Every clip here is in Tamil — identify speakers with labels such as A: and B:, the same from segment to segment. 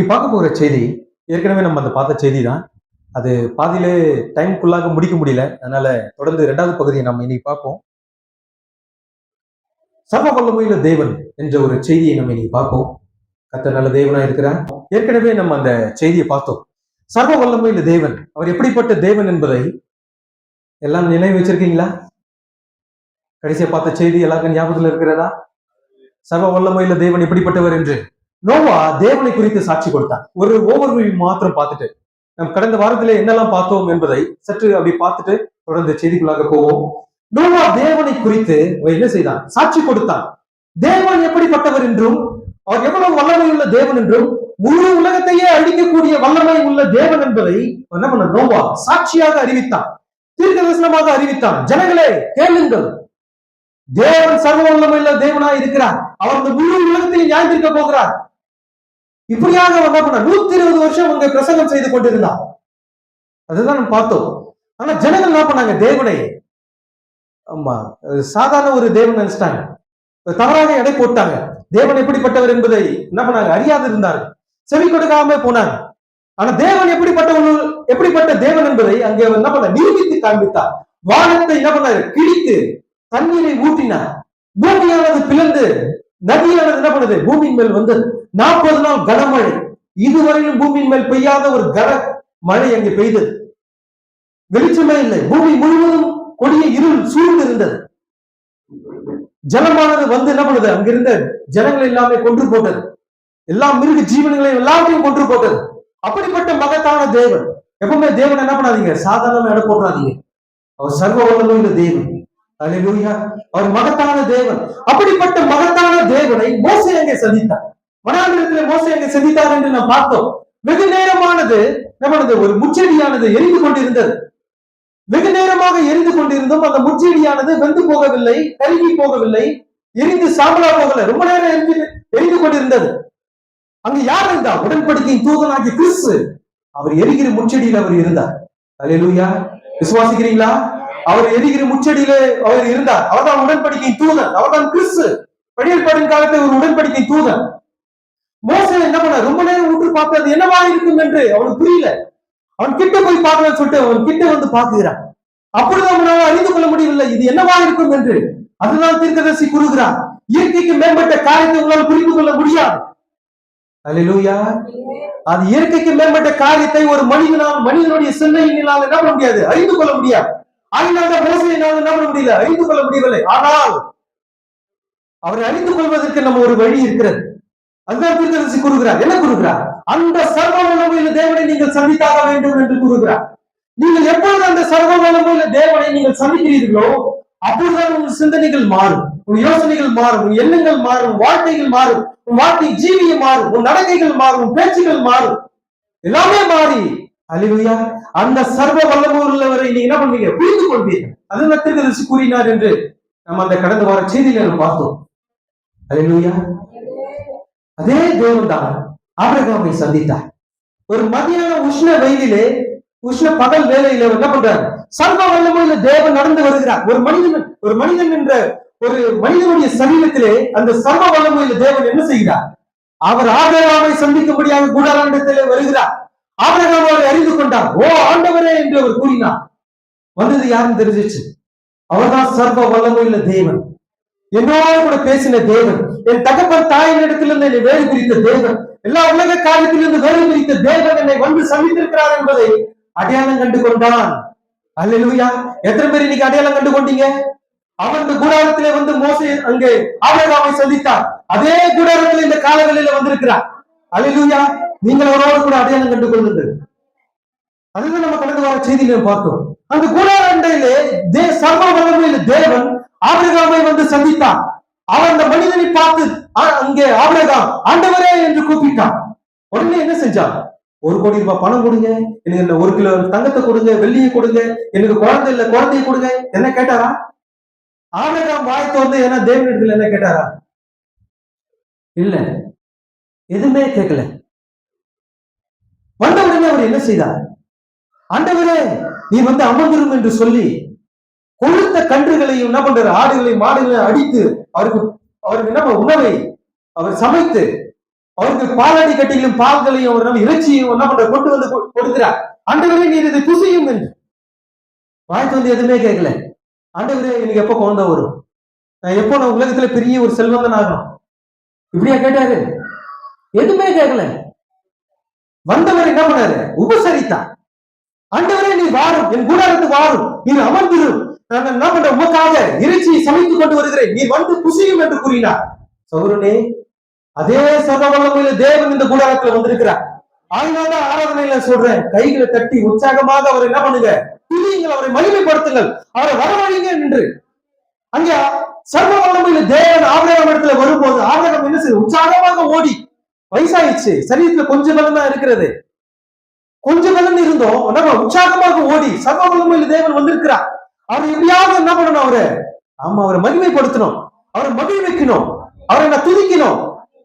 A: பார்க்க போகிற செய்தி ஏற்கனவே நம்ம அந்த பார்த்த செய்தி தான். அது பாதியிலே டைம்குள்ளாக முடிக்க முடியல. அதனால தொடர்ந்து 2வது பகுதியை நம்ம இன்னைக்கு பார்ப்போம். சர்வ வல்லமையுள்ள தேவன் என்ற ஒரு செய்தியை நம்ம இன்னைக்கு பார்ப்போம். கர்த்தர் நல்ல தேவனா இருக்கிறார். ஏற்கனவே நம்ம அந்த செய்தியை பார்த்தோம். சர்வ வல்லமையுள்ள தேவன், அவர் எப்படிப்பட்ட தேவன் என்பதை எல்லாம் நினைவு வச்சிருக்கீங்களா? கடைசியா பார்த்த செய்தி எல்லாருக்கும் ஞாபகத்தில் இருக்கிறதா? சர்வ வல்லமையுள்ள தேவன் எப்படிப்பட்டவர் என்று நோவா தேவனை குறித்து சாட்சி கொடுத்தார். ஒரு ஓவர்வியூ மாத்திரம் பார்த்துட்டு நம் கடந்த வாரத்திலே என்னெல்லாம் பார்த்தோம் என்பதை சற்று அப்படி பார்த்துட்டு தொடர்ந்து செய்திக்குள்ளாக போவோம். நோவா தேவனை குறித்து என்ன செய்தான்? சாட்சி கொடுத்தான். தேவன் எப்படிப்பட்டவர் என்றும் அவர் எவ்வளவு வல்லமை உள்ள தேவன் என்றும் முழு உலகத்தையே அழிக்கக்கூடிய வல்லமை உள்ள தேவன் என்பதை என்ன பண்ண நோவா சாட்சியாக அறிவித்தான், தீர்க்க தரிசனமாக அறிவித்தான். ஜனங்களே கேளுங்கள், தேவன் சர்வ வல்லமையுள்ள தேவனாய் இருக்கிறார். அவர் இந்த முழு உலகத்தையும் நியாயந்திருக்க போகிறார். இப்படியாக என்ன பண்ண 120 வருஷம் அங்க பிரசங்கம் செய்து கொண்டிருந்தார். அதுதான் நம்ம பார்த்தோம். ஆனா ஜனங்கள் என்ன பண்ணாங்க? தேவனை ஆமா சாதாரண ஒரு தேவன் நினைச்சிட்டாங்க, தவறாக எடை போட்டாங்க. தேவன் எப்படிப்பட்டவர் என்பதை என்ன பண்ணாங்க? அறியாது இருந்தார்கள், செவி கொடுக்காம போனாங்க. ஆனா தேவன் எப்படிப்பட்ட தேவன் என்பதை அங்கே என்ன பண்ண நிரூபித்து காண்பித்தார். வானத்தை என்ன பண்ணாரு? கிழித்து தண்ணீரை ஊற்றினார். பூமியானது பிளந்து நதியானது என்ன பண்ணுது? பூமியின் மேல் வந்து 40 நாள் கனமழை. இதுவரையிலும் பூமியின் மேல் பெய்யாத ஒரு கன மழை அங்கே பெய்தது. வெளிச்சமே இல்லை. பூமி முழுவதும் கொடிய இருள் சூழ்ந்து இருந்தது. ஜலமானது வந்து என்ன பண்ணுது? அங்கிருந்த ஜனங்கள் எல்லாமே கொன்று போட்டது. எல்லா மிருக ஜீவன்களையும் எல்லாத்தையும் கொன்று போட்டது. அப்படிப்பட்ட மகத்தான தேவன். எப்பவுமே தேவன் என்ன பண்ணாதீங்க? சாதாரண எடை போடாதீங்க. அவர் சர்வ வல்லமையுள்ள தேவன். அல்லேலூயா. அவர் மகத்தான தேவன். அப்படிப்பட்ட மகத்தான தேவனை மோசே அங்கே சந்தித்தார். வனாந்திரத்திலே மோசே அங்கே சந்தித்தார் என்று நாம் பார்த்தோம். வெகு நேரமானது நம்மளது ஒரு முச்செடியானது எரிந்து கொண்டிருந்தது. வெகு நேரமாக எரிந்து கொண்டிருந்தும் அந்த முச்செடியானது வெந்து போகவில்லை, கருகி போகவில்லை, எரிந்து சாம்பலா போகல. ரொம்ப நேரம் எரிந்து கொண்டிருந்தது. அங்கு யார் இருந்தார்? உடன்படிக்கையின் தூதனாகிய கிறிஸ்து. அவர் எரிகிற முச்செடியில் அவர் இருந்தார். அல்லேலூயா. விசுவாசிக்கிறீங்களா? அவர் எரிகிற முச்செடியில அவர் இருந்தார். அவர்தான் உடன்படிக்கை தூதன். அவர்தான் கிறிஸ்து. பழையற்பாடின் காலத்தில் ஒரு உடன்படிக்கை தூதன். மோசே என்ன பண்ண? ரொம்ப நேரம் ஊற்று பார்த்து அது என்னவா இருக்கும் என்று அவனுக்கு புரியல. அவன் கிட்ட போய் பார்க்கலன்னு சொல்லிட்டு அவன் கிட்ட வந்து பார்க்கிறான். அப்பொழுது அவனால் அறிந்து கொள்ள முடியவில்லை இது என்னவா இருக்கும் என்று. அதனால் தீர்க்கதரிசி கூறுகிறான், இயற்கைக்கு மேம்பட்ட காரியத்தை உங்களால் புரிந்து கொள்ள முடியாது. அல்லேலூயா. அது இயற்கைக்கு மேம்பட்ட காரியத்தை ஒரு மனிதனுடைய சிந்தனையினால் என்ன பண்ண முடியாது? அறிந்து கொள்ள முடியாது. அதனால மோசையினால் என்ன பண்ண முடியல? அறிந்து கொள்ள முடியவில்லை. ஆனால் அவரை அறிந்து கொள்வதற்கு நம்ம ஒரு வழி இருக்கிறது. அதுதான் தீர்க்கதரிசி கூறுகிறார். என்ன கூறுகிறார்? அந்த சர்வ வல்லமையுள்ள தேவனை நீங்கள் சந்தித்தாக வேண்டும் என்று கூறுகிறார். நீங்கள் எப்பொழுது அந்த சர்வ வல்லமையுள்ள தேவனை நீங்கள் சந்திக்கிறீர்களோ அப்பொழுதுதான் உங்கள் சிந்தனைகள் மாறும், உன் யோசனைகள் மாறும், உன் எண்ணங்கள் மாறும், வாழ்க்கைகள் மாறும், உன் வாழ்க்கை ஜீவியம் மாறும், உன் நடக்கைகள் மாறும், உன் பேச்சுகள் மாறும், எல்லாமே மாறி அல்லேலூயா அந்த சர்வ வல்லமை உள்ளவரை நீங்க என்ன பண்ணுவீங்க? புரிந்து கொள்வீர்கள். அதுதான் தீர்க்கதரிசி கூறினார் என்று நம்ம அந்த கடந்த வார செய்தியில நம்ம பார்த்தோம். அல்லேலூயா. அதே தேவன் தான் ஆபிரகாமை சந்தித்தார். ஒரு மதியான உஷ்ண வெயிலிலே, உஷ்ண பகல் வேலையில என்ன பண்றாரு? சர்வ வல்லமையுள்ள தேவன் நடந்து வருகிறார். ஒரு மனிதன் என்ற ஒரு மனிதனுடைய சரீரத்திலே அந்த சர்வ வல்லமையுள்ள தேவன் என்ன செய்கிறார்? அவர் ஆபிரகாமை சந்திக்கும்படியாக கூடாரத்திலே வருகிறார். ஆபிரகாம் அவரை அறிந்து கொண்டார். ஓ ஆண்டவரே என்று அவர் கூறினார். வந்தது யாருன்னு தெரிஞ்சிச்சு. அவர்தான் சர்வ வல்லமையுள்ள தேவன், என்னோடு கூட பேசின தேவன், என் தகப்பன் தாயின் இடத்திலிருந்து என்னை வேறு பிரித்த தேவன், எல்லா உலக காரியத்திலிருந்து வேறு பிரித்த தேவன் என்னை வந்து சந்தித்திருக்கிறார் என்பதை அடையாளம் கண்டு கொண்டான். அல்லேலூயா. எத்தனை பேர் இன்னைக்கு அடையாளம் கண்டு கொண்டீங்க? அவன் இந்த கூடாரத்திலே வந்து மோசே அங்கே ஆபிரகாமை சந்தித்தார். அதே கூடாரத்தில் இந்த காலங்களில வந்திருக்கிறார். அல்லேலூயா. நீங்கள் அவரோடு கூட அடையாளம் கண்டு கொள்ளுங்கள். அதுதான் நம்ம கடந்த வார செய்தியில பார்த்தோம். அந்த கூடாரண்டையிலே சர்வ வல்லமையுள்ள தேவன் ஆபிரகாமை வந்து சந்தித்தார். அவன் அந்த மனிதனை பார்த்து அங்கே ஆபிரகாம் ஆண்டவரே என்று கூப்பிட்டான். உடனே என்ன செஞ்சான்? 1 கோடி ரூபாய் பணம் கொடுங்க, எனக்கு 1 கிலோ தங்கத்தை கொடுங்க, வெள்ளியை கொடுங்க, எனக்கு குழந்தை இல்ல குழந்தையை கொடுங்க. என்ன கேட்டாரா? ஆபிரகாம் வாய்த்து வந்து ஏன்னா தேவனிடத்துல என்ன கேட்டாரா? இல்ல, எதுவுமே கேட்கல. வந்த உடனே அவர் என்ன செய்தார்? ஆண்டவரே நீ வந்து அமர்ந்திரும் என்று சொல்லி கொழுத்த கன்றுகளையும் என்ன பண்றாரு? ஆடுகளையும் மாடுகளையும் அடித்து அவருக்கு என்ன உணவை அவர் சமைத்து அவருக்கு பாலாடி கட்டிகளும் பால்களையும் அவர் இறைச்சியும் என்ன பண்ற கொண்டு வந்து கொடுக்கிறார். ஆண்டவரே நீர் இதை புசியும் என்று வாய்த்து வந்து எதுவுமே கேட்கல. ஆண்டவரே எனக்கு எப்ப குழந்தை வரும், நான் உலகத்துல பெரிய ஒரு செல்வந்தன் ஆகணும், இப்படியா கேட்டாரு? எதுவுமே கேட்கல. வந்தவர் என்ன பண்ணாரு? உபசரித்தார். ஆண்டவரே நீ வாரும், என் கூடாரத்துக்கு வாரும், நீர் அமர்ந்திரும், நான் என்ன பண்ற உமக்காக இறைச்சியை சமைத்துக் கொண்டு வருகிறேன், நீ வந்து புசியும் என்று கூறினார். சகோதரனே, அதே சர்வவல்லமையுள்ள தேவன் இந்த கூடாரத்துல வந்திருக்கிறார். ஆயினால ஆராதனையில சொல்றேன், கைகளை தட்டி உற்சாகமாக அவர் என்ன பண்ணுங்க, துதியுங்கள், அவரை மகிமைப்படுத்துங்கள், அவரை வரவழைங்க என்று. அங்க சர்வ வல்லமையுள்ள தேவன் ஆபிரகாம் இடத்துல வரும்போது ஆபிரகாம் என்ன செய்ய, உற்சாகமாக ஓடி, வயசாயிடுச்சு, சரீரத்துல கொஞ்சம் பலம் தான் இருக்கிறது, கொஞ்சம் பலம் இருந்தோம், நம்ம உற்சாகமாக ஓடி சர்வ வல்லமையுள்ள தேவன் வந்திருக்கிறார், அவர் எப்படியாவது என்ன பண்ணணும், அவரை மகிமைப்படுத்தணும், அவரை மகிழ்விக்கணும், அவரை நான் துதிக்கணும்.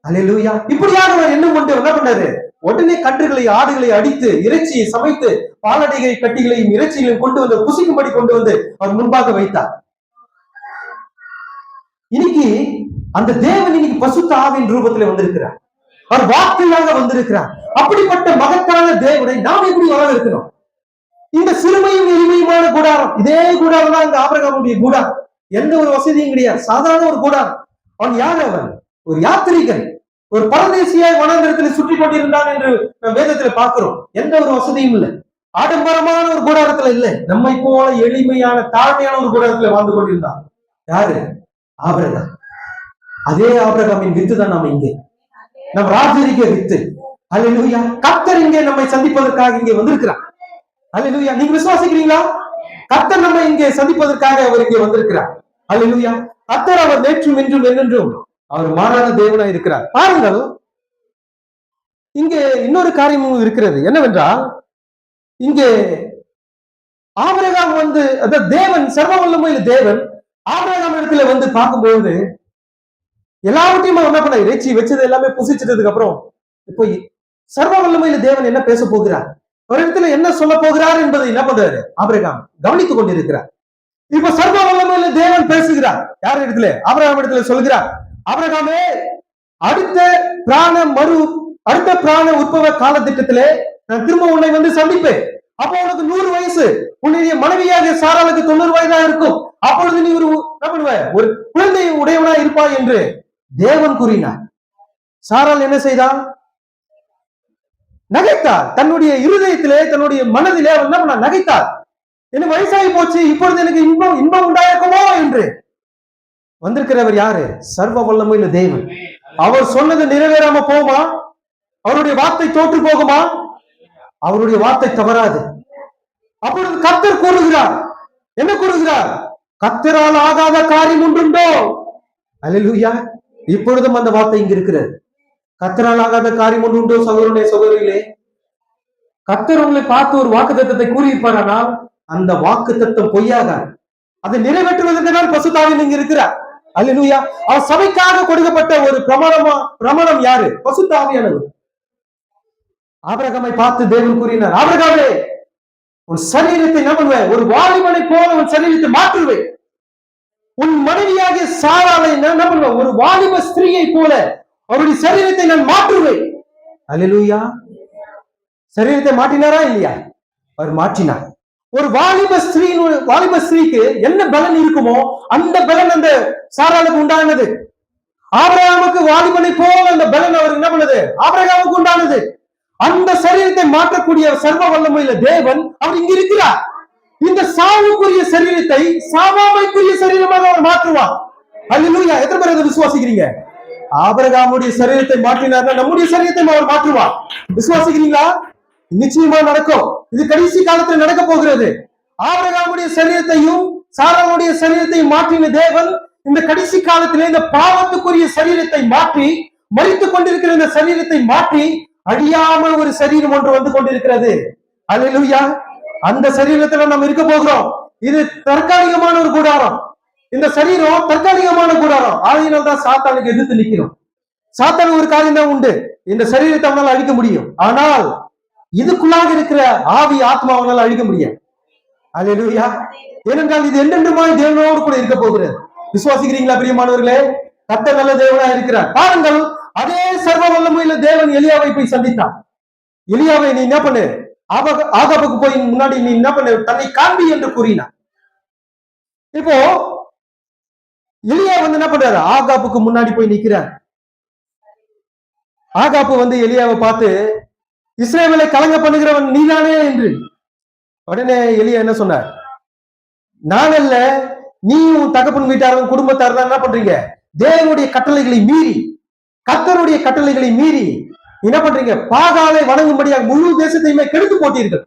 A: அல்லேலூயா. இப்படியாக அவர் எண்ணம் கொண்டு என்ன பண்ணாரு, உடனே கன்றுகளை ஆடுகளை அடித்து இறைச்சியை சமைத்து பாலடைகை கட்டிகளையும் இறைச்சிகளையும் கொண்டு வந்து புசிக்கும்படி கொண்டு வந்து அவர் முன்பாக வைத்தார். இன்னைக்கு அந்த தேவன் இன்னைக்கு பசுத்த ஆவியின் ரூபத்தில் வந்திருக்கிறார், அவர் வார்த்தையாக வந்திருக்கிறார். அப்படிப்பட்ட மகத்தான தேவனை நாம் எப்படி வரவேற்கணும்? இந்த சிறுமையும் எளிமையுமான கூடாரம், இதே கூடாரம் தான் இந்த ஆபிரகாமுடைய கூடாரம். எந்த ஒரு வசதியும் கிடையாது, சாதாரண ஒரு கூடாரம். அவன் யார்? அவன் ஒரு யாத்திரிகன், ஒரு பரதேசியாய் வனாந்தரத்தில் சுற்றி கொண்டிருந்தான் என்று வேதத்துல பார்க்கிறோம். எந்த ஒரு வசதியும் இல்லை, ஆடம்பரமான ஒரு கூடாரத்துல இல்லை, நம்மை போல எளிமையான தாழ்மையான ஒரு கூடாரத்துல வாழ்ந்து கொண்டிருந்தான். யாரு? ஆபிரகாம். அதே ஆபிரகாமின் வித்து தான் நம்ம இங்கே, நம் ராஜரிக வித்து. அல்லேலூயா. கர்த்தர் இங்கே நம்மை சந்திப்பதற்காக இங்கே வந்திருக்கிறார். அல்லேலூயா. நீங்க விசுவாசிக்கிறீங்களா? கர்த்தர் நம்ம இங்கே சந்திப்பதற்காக அவர் இங்கே வந்திருக்கிறார். அல்லேலூயா. கர்த்தர் அவர் நேற்றும் இன்றும் என்றென்றும் அவர் மாறாத தேவனாய் இருக்கிறார். பாருங்கள், இங்கே இன்னொரு காரியமும் இருக்கிறது. என்னவென்றால், இங்கே ஆபிரகாம் அதாவது தேவன், சர்வ வல்லமையுள்ள தேவன் ஆபிரகாம் இடத்துல வந்து பார்க்கும்போது எல்லாவற்றையும் என்ன பண்ண, இறைச்சி வச்சது எல்லாமே புசிச்சிட்டதுக்கு அப்புறம் இப்போ சர்வ வல்லமையில தேவன் என்ன பேச போகிறார், ஒரு இடத்துல என்ன சொல்ல போகிறார் என்பதை என்ன பண்றாரு ஆபிரகாம் கவனித்துக் கொண்டிருக்கிறார். இப்ப சர்வ வல்லமையில தேவன் பேசுகிறார். யார் இடத்துல? ஆபிரகாம் இடத்துல சொல்கிறார், ஆபிரகாமே, அடுத்த பிராண உற்பவ கால திட்டத்திலே நான் திரும்ப உன்னை வந்து சந்திப்பேன். அப்போ உனக்கு 100 வயசு, உன்னுடைய மனைவியாக சாராளுக்கு 90 வயதா இருக்கும். அப்பொழுது நீ ஒரு குழந்தை உடையவனா இருப்பாய் என்று தேவன் கூறினார். சாராள் என்ன செய்தால்? நகைத்தார். தன்னுடைய இருதயத்திலே, தன்னுடைய மனதிலே அவன் என்ன பண்ண, நகைத்தார். எனக்கு வயசாகி போச்சு, இப்பொழுது எனக்கு இன்பம் உண்டாயிருக்குமோ என்று. வந்திருக்கிறவர் யாரு? சர்வ வல்லமையுள்ள தேவன். அவர் சொன்னது நிறைவேறாம போகுமா? அவருடைய வார்த்தை தோற்று போகுமா? அவருடைய வார்த்தை தவறாது. அப்பொழுது கர்த்தர் கூறுகிறார், என்ன கூறுகிறார்? கர்த்தரால் ஆகாத காரியம் ஒன்றுண்டோ? அல்லேலூயா. இப்பொழுதும் அந்த வார்த்தை இங்க இருக்கிறது. கர்த்தரால் ஆகாத காரியம் ஒன்று உண்டோ? சகோதரனே, சகோதரிகளே, கர்த்தர் உங்களை பார்த்து ஒரு வாக்கு தத்தத்தை கூறியிருப்பாரானால் அந்த வாக்கு தத்தம் பொய்யாகாது. அதை நிறைவேற்றுவதற்கு தான் பசுத்த ஆவி இங்க இருக்கிறார். அல்லேலூயா. அவர் சபைக்காக கொடுக்கப்பட்ட ஒரு பிரமாணம் யாரு? பசுத்த ஆவியானவர். ஆபிரகாமை பார்த்து தேவன் கூறினார், ஆபிரகாமே, உன் சரீரத்தை என்ன பண்ணுவேன், ஒரு வாலிபனை போல உன் சரீரத்தை மாற்றுவேன். உன் மனைவியாகிய சாராளை என்ன பண்ணுவேன், ஒரு வாலிப ஸ்திரீயை போல அவருடைய சரீரத்தை நான் மாற்றுவேன். அல்லேலூயா. சரீரத்தை மாற்றினாரா இல்லையா? அவர் மாற்றினார். ஒரு வாலிப ஸ்திரீக்கு என்ன பலன் இருக்குமோ அந்த பலன் அந்த சாராளுக்கு உண்டானது. ஆபிரகாமுக்கு வாலிபனை போல அந்த பலன் அவர் என்ன பண்ணது, ஆபிரகாமுக்கு உண்டானது. அந்த சரீரத்தை மாற்றக்கூடிய சர்வ வல்லமையுள்ள தேவன் அவர் இங்க இருக்கிறார். இந்த சாவுக்குரிய சரீரத்தை சாவாமைக்குரிய சரீரமாக அவர் மாற்றுவார். அல்லேலூயா. எத்தனை பேர் அதை விசுவாசிக்கிறீங்க? ஆபிரகாமுடைய சரீரத்தை மாற்றினார், நம்முடைய சரீரத்தை அவர் மாற்றுவார். விசுவாசிக்கிறீங்களா? நிச்சயமா நடக்கும். இது கடைசி காலத்தில் நடக்க போகிறது. ஆபிரகாமுடைய சரீரத்தையும் சாராளுடைய சரீரத்தையும் மாற்றின தேவன் இந்த கடைசி காலத்திலே இந்த பாவத்துக்குரிய சரீரத்தை மாற்றி, மரித்துக் கொண்டிருக்கிற இந்த சரீரத்தை மாற்றி அழியாமல் ஒரு சரீரம் ஒன்று வந்து கொண்டிருக்கிறது. அல்லேலூயா. அந்த சரீரத்துல நம்ம இருக்க போகிறோம். இது தற்காலிகமான ஒரு கூடாரம். இந்த சரீரம் தற்காலிகமான கூடாரம். ஆகையினால் தான் சாத்தானுக்கு எதிர்த்து நிக்கணும். சாத்தான் ஒரு காரியம் தான் உண்டு, இந்த சரீரத்தை அவனால் அழிக்க முடியும். ஆனால் இதுக்குள்ளாக இருக்கிற ஆவி ஆத்மாவனால் அழிக்க முடியாது. அல்லேலூயா. ஏனென்றால் இது என்றென்றுமாய் தேவனோடு கூட இருக்க போகிறது. விசுவாசிக்கிறீங்களா பிரியமானவர்களே? கர்த்தர் நல்ல தேவனா இருக்கிறார். பாருங்கள், அதே சர்வ வல்லமையில தேவன் எலியாவை போய் சந்தித்தான். எலியாவை நீ என்ன பண்ணு, ஆகாபுக்கு போய் முன்னாடி நீ என்ன பண்ணு, தன்னை காண்பி என்று கூறினான். இப்போ எலியா என்ன பண்றாரு, ஆகாபுக்கு முன்னாடி போய் நிக்கிறார். ஆகாபு எலியாவை பார்த்து, இஸ்ரவேலை கலங்க பண்ணுகிறவன் நீதானே என்று. உடனே எலியா என்ன சொன்னார், நான் அல்ல, நீ உன் தகப்பன் வீட்டாரும் குடும்பத்தார் தான் என்ன பண்றீங்க, தேவனுடைய கட்டளைகளை மீறி, கர்த்தருடைய கட்டளைகளை மீறி என்ன பண்றீங்க, பாகாலை வணங்கும்படியாக முழு தேசத்தையுமே கெடுத்து போட்டீர்கள்.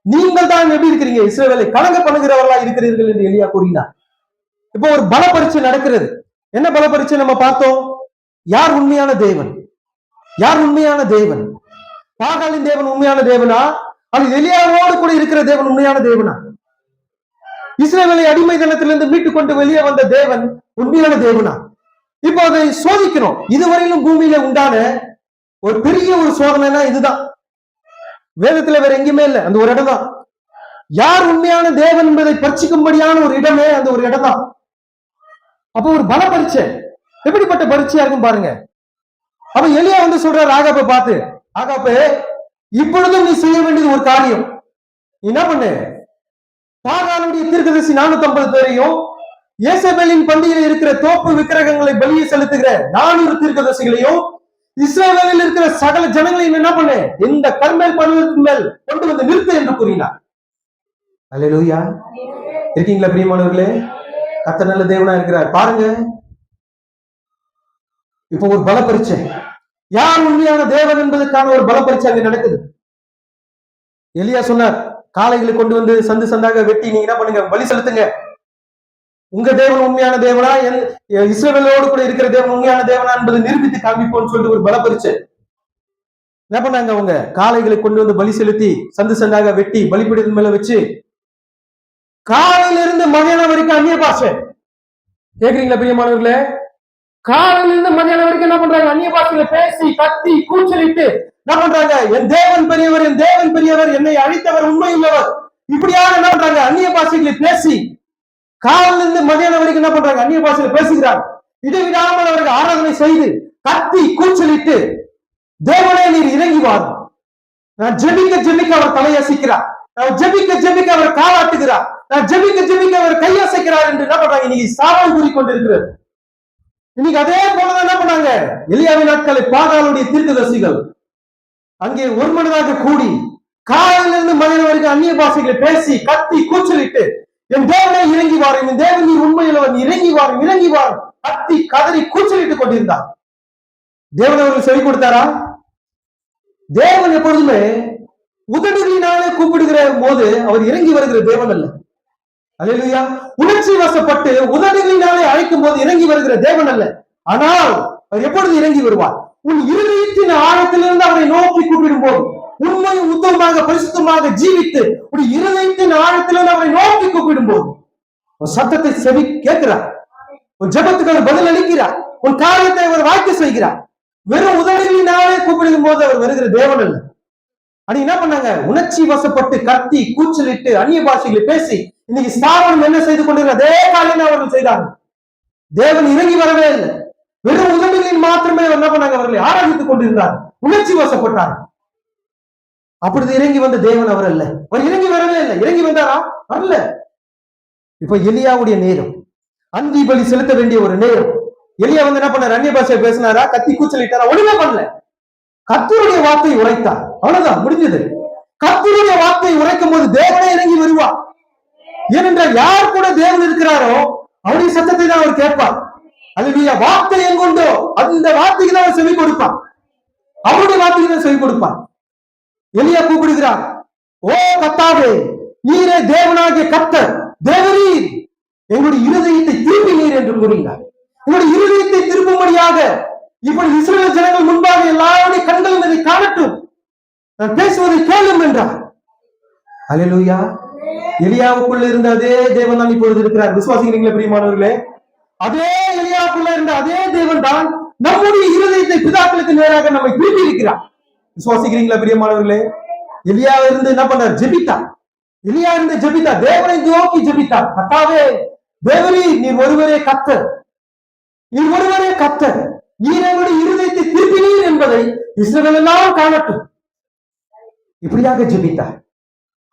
A: நீங்கள் தான் எப்படி இருக்கிறீங்க, இஸ்ரவேலை கலங்க பண்ணுகிறவர்களா இருக்கிறீர்கள் என்று எலியா கூறினார். இப்போ ஒரு பல பரீட்சை நடக்கிறது. என்ன பல பரீட்சை நம்ம பார்த்தோம், யார் உண்மையான தேவன், யார் உண்மையான தேவன், பாகாலின் தேவன் உண்மையான தேவனா, அது எலியாவோடு கூட இருக்கிற தேவன் உண்மையான தேவனா, இஸ்ரவேலை அடிமைத்தனத்திலிருந்து மீட்டுக் கொண்டு வெளியே வந்த தேவன் உண்மையான தேவனா. இப்போ அதை சோதிக்கிறோம். இதுவரையிலும் பூமியில உண்டான ஒரு பெரிய ஒரு சோதனைனா இதுதான். வேதத்துல வேற எங்கேயுமே இல்லை, அந்த ஒரு இடம் தான். யார் உண்மையான தேவன் என்பதை பரிசிக்கும்படியான ஒரு இடமே அந்த ஒரு இடம் தான். அப்போ ஒரு பல பரீட்சை, எப்படிப்பட்ட பரீட்சையா இருக்கும் பாருங்க. அப்ப எலியா சொல்றாரு ஆகாப்பை பார்த்து, ஆகாப்பே, இப்பொழுதும் நீ செய்ய வேண்டியது ஒரு காரியம். என்ன பண்ணு, பாகாலுடைய தீர்க்கதரிசி 450 பேரையும், ஏசபேலின் பண்டிகையில் இருக்கிற தோப்பு விக்கிரகங்களை பலியை செலுத்துகிற 400 தீர்க்கதரிசிகளையும், இஸ்ரவேலில் இருக்கிற சகல ஜனங்களையும் என்ன பண்ணு, இந்த கர்மேல் பர்வதத்தின் மேல் கொண்டு வந்து நிறுத்து என்று கூறினார். அல்லேலூயா. இருக்கீங்களா பிரியமானவர்களே? கர்த்தர் நல்ல தேவனா இருக்கிறார். பாருங்க, இப்போ ஒரு பல பரீட்சை, யார் உண்மையான தேவன் என்பதற்கான ஒரு பல பரீட்சை அங்க நடக்குது. எலியா சொன்னார், காளைகளை கொண்டு வந்து சந்து சந்தாக வெட்டி நீங்க என்ன பண்ணுங்க, பலி செலுத்துங்க. உங்க தேவன் உண்மையான தேவனா, இஸ்ரவேலோடு கூட இருக்கிற தேவன் உண்மையான தேவனா என்பதை நிரூபித்து காண்பிப்போம்னு சொல்லிட்டு ஒரு பல பரீட்சை. என்ன பண்ணாங்க, அவங்க காளைகளை கொண்டு வந்து பலி செலுத்தி சந்து சந்தாக வெட்டி பலிபீடத்தின் மேல வச்சு, காலையில இருந்து மதியானம் வரைக்கும் அந்நிய பாஷை. கேக்குறீங்களா பிரியமானவர்களே? காலையில இருந்து மதியானம் வரைக்கும் என்ன பண்றாங்க, அந்நிய பாஷையில பேசி கத்தி கூச்சலிட்டு என்ன பண்றாங்க, என் தேவன் பெரியவர், என் தேவன் பெரியவர், என்னை அழித்தவர் உண்மை உள்ளவர், இப்படியாக என்ன பண்றாங்க, அந்நிய பாஷைகளை பேசி காலையில இருந்து மதியானம் வரைக்கும் என்ன பண்றாங்க, அந்நிய பாஷையில பேசுகிறார். இடைவிடாமல் அவர்கள் ஆராதனை செய்து கத்தி கூச்சலிட்டு, தேவனே நீர் இறங்கி வாரும், நான் ஜெபிக்க ஜெபிக்க அவர் தலையசைக்கிறார், நான் ஜெபிக்க ஜெபிக்க அவர் காலாட்டுகிறார், நான் ஜெபிக்க ஜெபிக்க அவர் கையசைக்கிறார் என்று என்ன பண்றாங்க, இன்னைக்கு சாவல் கூறிக்கொண்டிருக்கிறது. இன்னைக்கு அதே போலதான் என்ன பண்ணாங்க, எலியாவின் நாட்களை பாகாலுடைய தீர்க்கதரிசிகள் அங்கே ஒரு மனதாக கூடி காலையிலிருந்து மதியம் வரைக்கும் அந்நிய பாஷைகளை பேசி கத்தி கூச்சலிட்டு, என் தேவனை இறங்கி வாரும், என் தேவன் நீர் உண்மையுள்ளவன், இறங்கி வாரும், இறங்கி வாரும், கத்தி கதறி கூச்சலிட்டுக் கொண்டிருந்தார். தேவன் அவர்கள் செவி கொடுத்தாரா? தேவன் எப்பொழுதுமே உதடுகளினாலே கூப்பிடுகிற போது அவர் இறங்கி வருகிற தேவன் அல்ல. அல்லேலூயா. உணர்ச்சி வசப்பட்டு உதடுகளினாலே அழைக்கும் போது இறங்கி வருகிற தேவன் அல்ல. ஆனால் அவர் எப்பொழுது இறங்கி வருவார், உன் இருதயத்தின் ஆழத்திலிருந்து அவரை நோக்கி கூப்பிடும் போது, உண்மையும் உத்தமமாக பரிசுத்தமாக ஜீவித்து உன் இருதயத்தின் ஆழத்திலிருந்து அவரை நோக்கி கூப்பிடும் போது உன் சத்தத்தை செவி கேட்கிறார், உன் ஜெபத்துக்கு அவர் பதில் அளிக்கிறார், உன் காரியத்தை அவர் வாய்க்க செய்கிறார். வெறும் உதடுகளினாலே கூப்பிடும் போது அவர் வருகிற தேவன் அல்ல. அது என்ன பண்ணாங்க, உணர்ச்சி வசப்பட்டு கத்தி கூச்சலிட்டு அந்நிய பாஷைகளை பேசி இன்னைக்கு ஸ்தாபனம் என்ன செய்து கொண்டிருக்கிற அதே காலையில் அவர்கள் செய்தாங்க. தேவன் இறங்கி வரவே இல்லை, வெறும் உதடுகளில் மாத்திரமே என்ன பண்ணாங்க, அவர்களை ஆராதித்துக் கொண்டிருந்தார், உணர்ச்சி வசப்பட்டார். அப்பொழுது இறங்கி வந்த தேவன் அவர் அல்ல. அவர் இறங்கி வரவே இல்லை. இறங்கி வந்தாரா? வரல. இப்ப எலியாவுடைய நேரம், அந்தி பலி செலுத்த வேண்டிய ஒரு நேரம். எலியா என்ன பண்ணார், அந்நிய பாஷை பேசினாரா, கத்தி கூச்சலிட்டாரா? ஒண்ணுமே பண்ணல. கர்த்தருடைய வார்த்தை உரைத்தார், அவ்வளவுதான், முடிஞ்சது. கர்த்தருடைய வார்த்தை உரைக்கும் போது தேவனே இறங்கி வருவார். ஏனென்றால் யார் கூட தேவன் இருக்கிறாரோ அவருடைய சத்தத்தை தான் அவர் கேட்பார். அல்லேலூயா. வார்த்தை எங்குண்டோ அந்த வார்த்தைக்கு தான் அவர் செவி கொடுப்பார், அவருடைய வார்த்தைக்கு தான் செவி கொடுப்பார். எலியா கூப்பிடுகிறார், ஓ கர்த்தாவே, நீரே தேவனாகிய கர்த்தர், தேவரீர் எங்களுடைய இருதயத்தை திருப்பினீர் என்று கூறுகிறார். உங்களுடைய இருதயத்தை திருப்பும்படியாக இப்படி இஸ்ரவேல் ஜனங்கள் முன்பாக எல்லாருடைய கண்களும் இதை காணட்டும், நான் பேசுவதை கேளும் என்றார். அல்லேலூயா. எலியாவுக்குள்ள இருந்த அதே தேவன் தான் இப்பொழுது இருக்கிறார். விசுவாசிக்கிறீங்களா பிரியமானவர்களே? அதே எலியாவுக்குள்ள இருந்த அதே தேவன் தான் நம்முடைய இருதயத்தை பிதாக்களுக்கு நேராக நம்மை திருப்பி இருக்கிறார். விசுவாசிக்கிறீங்களா பிரியமானவர்களே? எலியா இருந்து என்ன பண்ணார், ஜெபித்தார். எலியா இருந்து ஜெபித்தார், தேவனை நோக்கி ஜெபித்தார். கர்த்தாவே, தேவரீர் நீர் ஒருவரே கர்த்தர், நீர் ஒருவரே கர்த்தர், நீர் எங்களுடைய இருதயத்தை திருப்பினீர் என்பதை இஸ்ரவேல் எல்லாம் காணட்டும். இப்படியாக ஜெபித்தார்.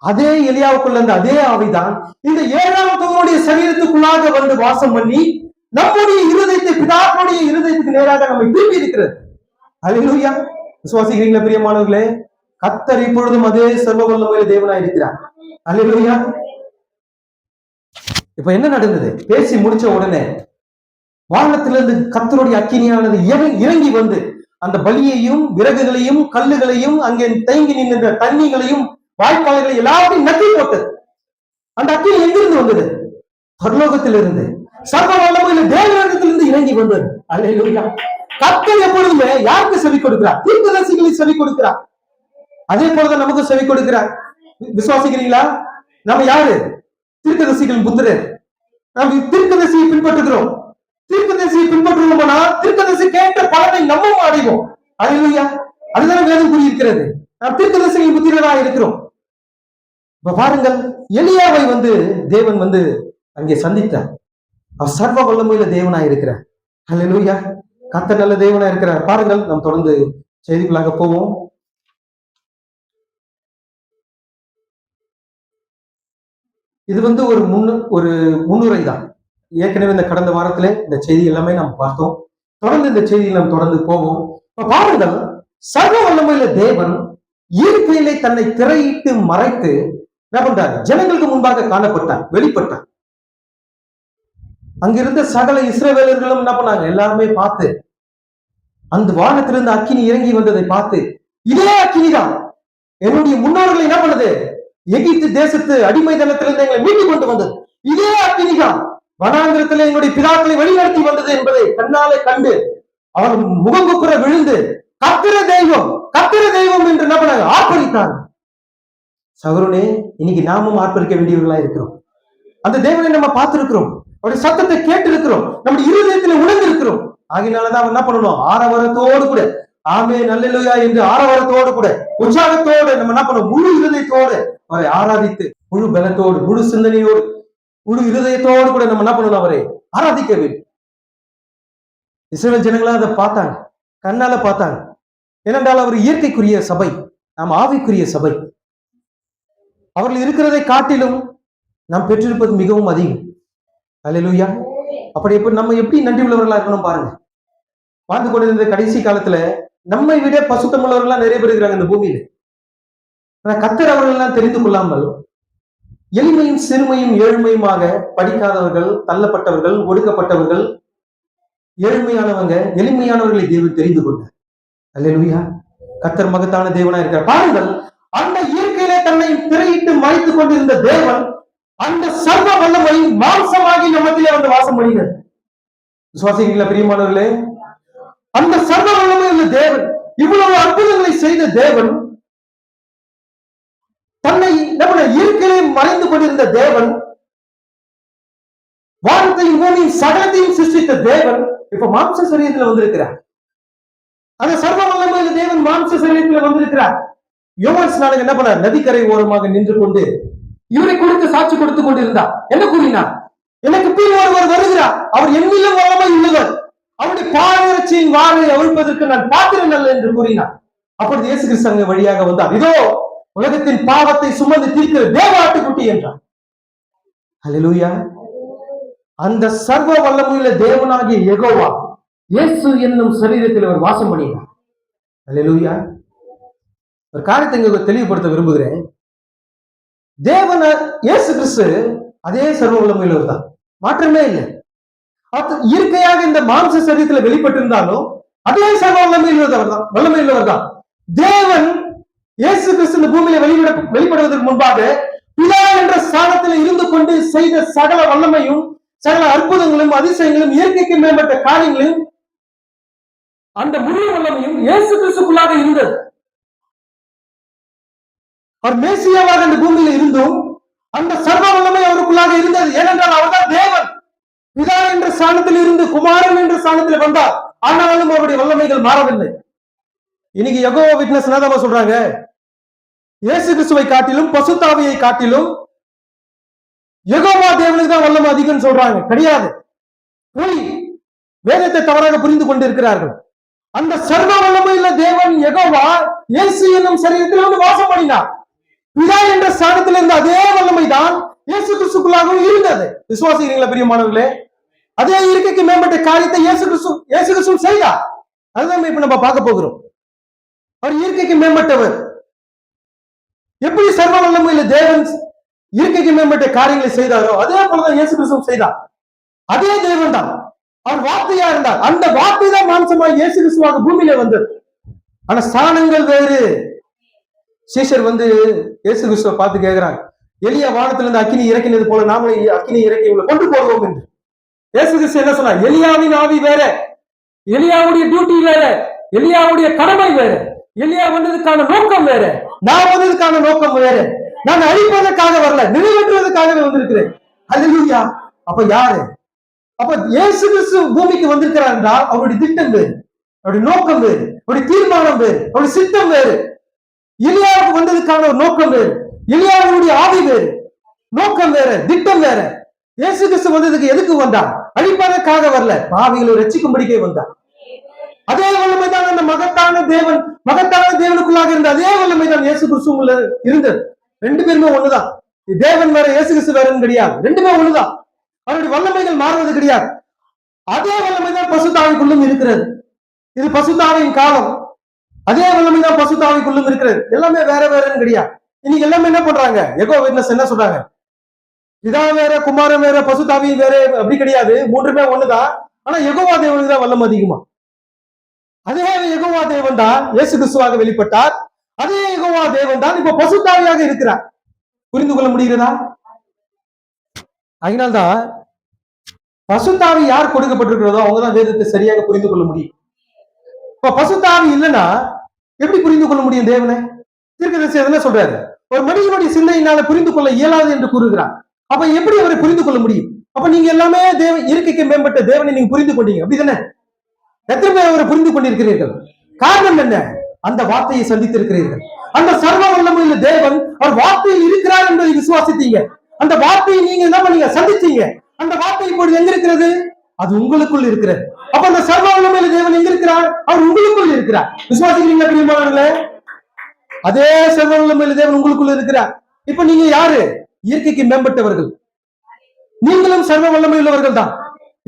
A: அதே எலியாவுக்குள்ள இருந்த அதே ஆவிதான் இந்த 7ஆம் தூதனுடைய சரீரத்துக்குள்ளாக வந்து வாசம் பண்ணி நம்முடைய இருதயத்தை, பிதாக்களுடைய இருதயத்துக்கு நேராக நம்மை திருப்பி இருக்கிறது. அல்லேலூயா. விசுவாசிக்கிறீங்களா பிரியமானவர்களே? கர்த்தர் இப்பொழுதும் அதே சர்வ வல்லமையுள்ள தேவனாய் இருக்கிறார். அல்லேலூயா. இப்ப என்ன நடந்தது? பேசி முடிச்ச உடனே வானத்திலிருந்து கர்த்தருடைய அக்கினியானது இறங்கி வந்து அந்த பலியையும் விறகுகளையும் கல்லுகளையும் அங்கே தேங்கி நின்ற தண்ணிகளையும் வாய்க்கால்களை எல்லாத்தையும் நக்கி போட்டது. அந்த அக்கினி எங்கிருந்து வந்தது? பரலோகத்திலிருந்து, சர்வ வல்லமையுள்ள தேவனிடத்திலிருந்து இறங்கி வந்தது. அல்லேலூயா. கர்த்தர் எப்பொழுதுமே யாருக்கு செவி கொடுக்கிறார்? தீர்க்கதரிசிகளை செவி கொடுக்கிறார். அதே போலதான் நமக்கு செவி கொடுக்கிறார். விசுவாசிக்கிறீங்களா? நம்ம யாரு? தீர்க்கதரிசிகளின் புத்திரர். நாம் தீர்க்கதரிசியை பின்பற்றுகிறோம். தீர்க்கதரிசியை பின்பற்றுவோம்னா தீர்க்கதரிசி கேட்ட பலனை நம்ம அடைவோம். அல்லேலூயா. அதுதான் வேதம் கூறியிருக்கிறது. நாம் தீர்க்கதரிசிகளின் புத்திரராக இருக்கிறோம். இப்ப பாருங்கள், எலியாவை வந்து தேவன் வந்து அங்கே சந்தித்தார். அவர் சர்வ வல்லமையுள்ள தேவனாய் இருக்கிறார். அல்லேலூயா. கர்த்தர் நல்ல தேவனாய் இருக்கிறார். பாருங்கள், நாம் தொடர்ந்து செய்திகளாக போவோம். இது வந்து ஒரு முன்னுரை தான். ஏற்கனவே இந்த கடந்த வாரத்திலே இந்த செய்தி எல்லாமே நாம் பார்த்தோம். தொடர்ந்து இந்த செய்தியில் நாம் தொடர்ந்து போவோம். இப்ப பாருங்கள், சர்வ வல்லமையுள்ள தேவன் இயற்கையிலே தன்னை திரையிட்டு மறைத்து என்ன பண்றார்? ஜனங்களுக்கு முன்பாக காணப்பட்டார், வெளிப்பட்டார். அங்கிருந்த சகல இஸ்ரவேலர்களும் என்ன பண்ணாங்க? எல்லாருமே பார்த்து அந்த வானத்திலிருந்து அக்கினி இறங்கி வந்ததை பார்த்து, இதே அக்கினிதான் என்னுடைய முன்னோர்களை என்ன பண்ணுது? எகிப்து தேசத்து அடிமைத்தனத்திலிருந்து எங்களை மீட்டு கொண்டு வந்தது. இதே அக்கினிதான் வனாந்திரத்தில் எங்களுடைய பிதாக்களை வழிநடத்தி வந்தது என்பதை கண்ணாலே கண்டு அவர் முகங்குப்புற விழுந்து கர்த்தரே தெய்வம், கர்த்தரே தெய்வம் என்று என்ன பண்ணாங்க? ஆர்ப்பரித்தாங்க. சகோதரனே, இன்னைக்கு நாமும் ஆர்ப்பரிக்க வேண்டியவர்களா இருக்கிறோம். அந்த தேவனை நம்ம பார்த்திருக்கிறோம், அவருடைய சத்தத்தை கேட்டு இருக்கிறோம், நம்முடைய இருதயத்தில் உணர்ந்து இருக்கிறோம். ஆகினாலதான் என்ன பண்ணணும்? ஆரவாரத்தோடு கூட ஆமென் அல்லேலூயா என்று ஆரவாரத்தோடு கூட உற்சாகத்தோடு நம்ம என்ன பண்ணணும்? முழு இருதயத்தோடு அவரை ஆராதித்து, முழு பலத்தோடு, முழு சிந்தனையோடு, முழு இருதயத்தோடு கூட நம்ம என்ன பண்ணணும்? அவரை ஆராதிக்க வேண்டும். இஸ்ரவேல் ஜனங்களா அதை பார்த்தாங்க, கண்ணால பார்த்தாங்க. ஏனென்றால் அவர் இயற்கைக்குரிய சபை, நாம் ஆவிக்குரிய சபை. அவர்கள் இருக்கிறதை காட்டிலும் நாம் பெற்றிருப்பது மிகவும் அதிகம். அல்லேலூயா. அப்படி நம்ம எப்படி நன்றி உள்ளவர்களா இருக்கணும் பாருங்க. வாழ்ந்து கொண்டிருந்த கடைசி காலத்துல நம்மை விட பசுத்தமுள்ளவர்களா நிறைய பேர் இருக்கிறாங்க இந்த பூமியில. கர்த்தர் அவர்கள் எல்லாம் தெரிந்து கொள்ளாமல் எளிமையும் சிறுமையும் ஏழ்மையுமாக படிக்காதவர்கள், தள்ளப்பட்டவர்கள், ஒடுக்கப்பட்டவர்கள், ஏழ்மையானவங்க, எளிமையானவர்களை தேவன் தெரிந்து கொண்டார். அல்லேலூயா. கர்த்தர் மகத்தான தேவனா இருக்கிறார். பாருங்கள், அந்த இயற்கையிலே தன்னை திரையிட்டு மறைத்துக் கொண்டிருந்த தேவன் அந்த சர்வ வல்லமை மாம்சமாகி நம்மத்திலே வந்து வாசம் பண்ணினார். விசுவாசிக்கிறீங்களா பிரியமானவர்களே? அந்த சர்வ வல்லமை உள்ள தேவன், இவ்வளவு அற்புதங்களை செய்த தேவன், தன்னை இயற்கையிலே மறைந்து கொண்டிருந்த தேவன், வானத்தையும் பூமியும் சகலத்தையும் சிருஷ்டித்த தேவன் இப்ப மாம்ச சரீரத்தில் வந்திருக்கிறார். அந்த சர்வ வல்லமை உள்ள தேவன் மாம்ச சரீரத்தில் வந்திருக்கிறார். யோவான் ஸ்நானகன் என்ன பண்ணார்? நதிக்கரை ஓரமாக நின்று கொண்டு இவரை கொடுத்து சாட்சி கொடுத்துக் கொண்டிருந்தார். என்ன கூறினார்? எனக்கு பின் ஒருவர் வருகிறார், அவர் என்னிலும் வல்லமை உள்ளவர், அவருடைய பாதரட்சியின் வாரை அவிழ்ப்பதற்கு நான் பாத்திரம் அல்ல என்று கூறினார். அப்பொழுது இயேசு கிறிஸ்து அங்கே வழியாக வந்தார். இதோ உலகத்தின் பாவத்தை சுமந்து தீர்க்கிற தேவாட்டுக்குட்டி என்றார். அல்லேலூயா. அந்த சர்வ வல்லமையுள்ள தேவனாகிய யெகோவா இயேசு என்னும் சரீரத்தில் அவர் வாசம் பண்ணினார். அல்லேலூயா. ஒரு காரியத்தை இங்க தெளிவுபடுத்த விரும்புகிறேன். தேவன இயேசு கிறிஸ்து அதே சர்வ வல்லமையுள்ளவர் தான், மாற்றமே இல்லை. இயற்கையாக இந்த மாம்ச சரீரத்தில் வெளிப்பட்டிருந்தாலும் அதே சர்வ வல்லமையுள்ளவர் தான். தேவன் இயேசு கிறிஸ்து இந்த பூமியில வெளிப்படுவதற்கு முன்பாக பிதா என்ற ஸ்தானத்தில் இருந்து கொண்டு செய்த சகல வல்லமையும், சகல அற்புதங்களும், அதிசயங்களும், இயற்கைக்கு மேம்பட்ட காரியங்களும், அந்த முழு வல்லமையும் இயேசு கிறிஸ்துக்குள்ளாக இருந்தது. அவர் மேசியாவாக அந்த பூமியில இருந்தும் அந்த சர்வ வல்லமை அவருக்குள்ளாக இருந்தது. ஏனென்றால் அவர்தான் தேவன். பிதா என்ற ஸ்தானத்தில் இருந்து குமாரன் என்ற ஸ்தானத்தில் வந்தார். ஆனாலும் அவருடைய வல்லமைகள் மாறவில்லை. இன்னைக்கு யெகோவா விட்னஸ் என்ன சொல்றாங்க? இயேசு கிறிஸ்துவை காட்டிலும் பசுத்தாவியை காட்டிலும் யெகோவா தேவனுக்கு தான் வல்லமை அதிகம் சொல்றாங்க. கிடையாது, பொய். வேதத்தை தவறாக புரிந்து கொண்டிருக்கிறார்கள். அந்த சர்வ வல்லமையுள்ள தேவன் யெகோவா இயேசு என்னும் சரீரத்தில் வந்து வாசம் பண்ணினார். பிதா என்ற ஸ்தானத்தில் இருந்த அதே வல்லமை தான் இயேசு கிறிஸ்துக்குள்ளாகவும் இருந்தது. விசுவாசிக்கிறீங்களா பிரியமானவர்களே? அதே இருக்கைக்கு மேம்பட்ட காரியத்தை இயேசு கிறிஸ்து செய்தார். அதுதான் இப்ப நம்ம பார்க்க போகிறோம். அவர் இயற்கைக்கு மேம்பட்டவர். எப்படி சர்வ வல்லமையுள்ள தேவன் இயற்கைக்கு மேம்பட்ட காரியங்களை செய்தாரோ அதே போலதான் இயேசு கிறிஸ்து செய்தார். அதே தேவன் தான். அவர் வார்த்தையா இருந்தார். அந்த வார்த்தை தான் மாம்சமாய் இயேசு கிறிஸ்துவாக பூமியில வந்தது. ஆனா ஸ்தானங்கள் வேறு. சீஷர் வந்து இயேசு கிறிஸ்துவை பார்த்து கேட்கிறாங்க, எலியா வானத்திலிருந்து அக்கினி இறக்கினது போல நாமளே அக்கினி இறக்கி உங்களை கொண்டு போடுவோம் என்று. இயேசு கிறிஸ்து என்ன சொன்னார்? எலியாவின் ஆவி வேற, எலியாவுடைய டியூட்டி வேற, எலியாவுடைய கடமை வேற, எலியா வந்ததுக்கான நோக்கம் வேற, நான் வந்ததுக்கான நோக்கம் வேற. நான் அழிப்பதற்காக வரல, நிறைவேற்றுவதற்காகவே வந்திருக்கிறேன். அல்லேலூயா. அப்ப யாரு? அப்ப இயேசு கிறிஸ்து பூமிக்கு வந்திருக்கிறார் என்றால் அவருடைய திட்டம் வேறு, அவருடைய நோக்கம் வேறு, அவருடைய தீர்மானம் வேறு, அவருடைய சித்தம் வேறு. எலியாவுக்கு வந்ததுக்கான ஒரு நோக்கம் வேறு, எலியாவுடைய ஆவி வேறு, நோக்கம் வேற, திட்டம் வேற. இயேசு கிறிஸ்து வந்ததுக்கு எதுக்கு வந்தார்? அழிப்பதற்காக வரல, பாவிகளை ரட்சிக்கும்படிக்கே வந்தார். அதே வல்லமைதான் அந்த மகத்தான தேவனுக்குள்ளாக இருந்த அதே வல்லமைதான் இயேசு கிறிஸ்துவுக்குள்ள இருந்தது. ரெண்டு பேருமே ஒண்ணுதான். தேவன் வேற, இயேசு கிறிஸ்து வேறன்னு கிடையாது. ரெண்டுமே ஒண்ணுதான். அவருடைய வல்லமைகள் மாறுவது கிடையாது. அதே வல்லமைதான் பசுத்தாவிக்குள்ளும் இருக்கிறது. இது பசுத்தாவின் காலம். அதே வல்லமைதான் பசுத்தாவிக்குள்ளும் இருக்கிறது. எல்லாமே வேற வேறன்னு கிடையாது. இன்னைக்கு எல்லாமே என்ன பண்றாங்க? எகோ விட்னஸ் என்ன சொல்றாங்க? இதா வேற, குமாரன் வேற, பசுத்தாவி வேற, அப்படி கிடையாது. மூன்றுமே ஒண்ணுதான். ஆனா யெகோவா தேவனுக்கு தான் வல்லம் அதிகமா. அதே யெகோவா தேவன் தான் இயேசு கிறிஸ்துவாக வெளிப்பட்டார். அதே யெகோவா தேவன் தான் இப்ப பசுத்தாவியாக இருக்கிறார். புரிந்து கொள்ள முடிகிறதா? அதனால்தான் பசுத்தாவி யார் கொடுக்கப்பட்டிருக்கிறதோ அவங்கதான் வேதத்தை சரியாக புரிந்து கொள்ள முடியும். இப்ப பசுத்தாவி இல்லைன்னா எப்படி புரிந்து கொள்ள முடியும் தேவனை? தீர்க்கதரிசி என்ன சொல்றாரு? ஒரு மனிதனுடைய சிந்தையினால புரிந்து கொள்ள இயலாது என்று கூறுகிறார். அப்ப எப்படி அவரை புரிந்து கொள்ள முடியும்? அப்ப நீங்க எல்லாமே இயற்கைக்கு மேம்பட்ட தேவனை நீங்க புரிந்து கொண்டீங்க, அப்படிதானே? எத்தனை பேர் அவரை புரிந்து கொண்டிருக்கிறீர்கள்? காரணம் என்ன? அந்த வார்த்தையை சந்தித்திருக்கிறீர்கள். அந்த சர்வ வல்லமையுள்ள தேவன் அவர் வார்த்தையில் இருக்கிறார் என்பதை விசுவாசித்தீங்க. அந்த வார்த்தையை நீங்க என்ன பண்ணீங்க? சந்திச்சீங்க. அந்த வார்த்தை இப்பொழுது எங்க இருக்கிறது? அது உங்களுக்குள் இருக்கிறது. அப்ப அந்த சர்வ வல்லமையுள்ள தேவன் எங்க இருக்கிறார்? அவர் உங்களுக்குள் இருக்கிறார். விசுவாசிக்கிறீங்களா பிரியமானவர்களே? அதே சர்வ வல்லமையுள்ள தேவன் உங்களுக்குள்ள இருக்கிறார். இப்ப நீங்க யாரு? இயற்கைக்கு மேம்பட்டவர்கள். நீங்களும் சர்வ வல்லமையுள்ளவர்கள் தான்.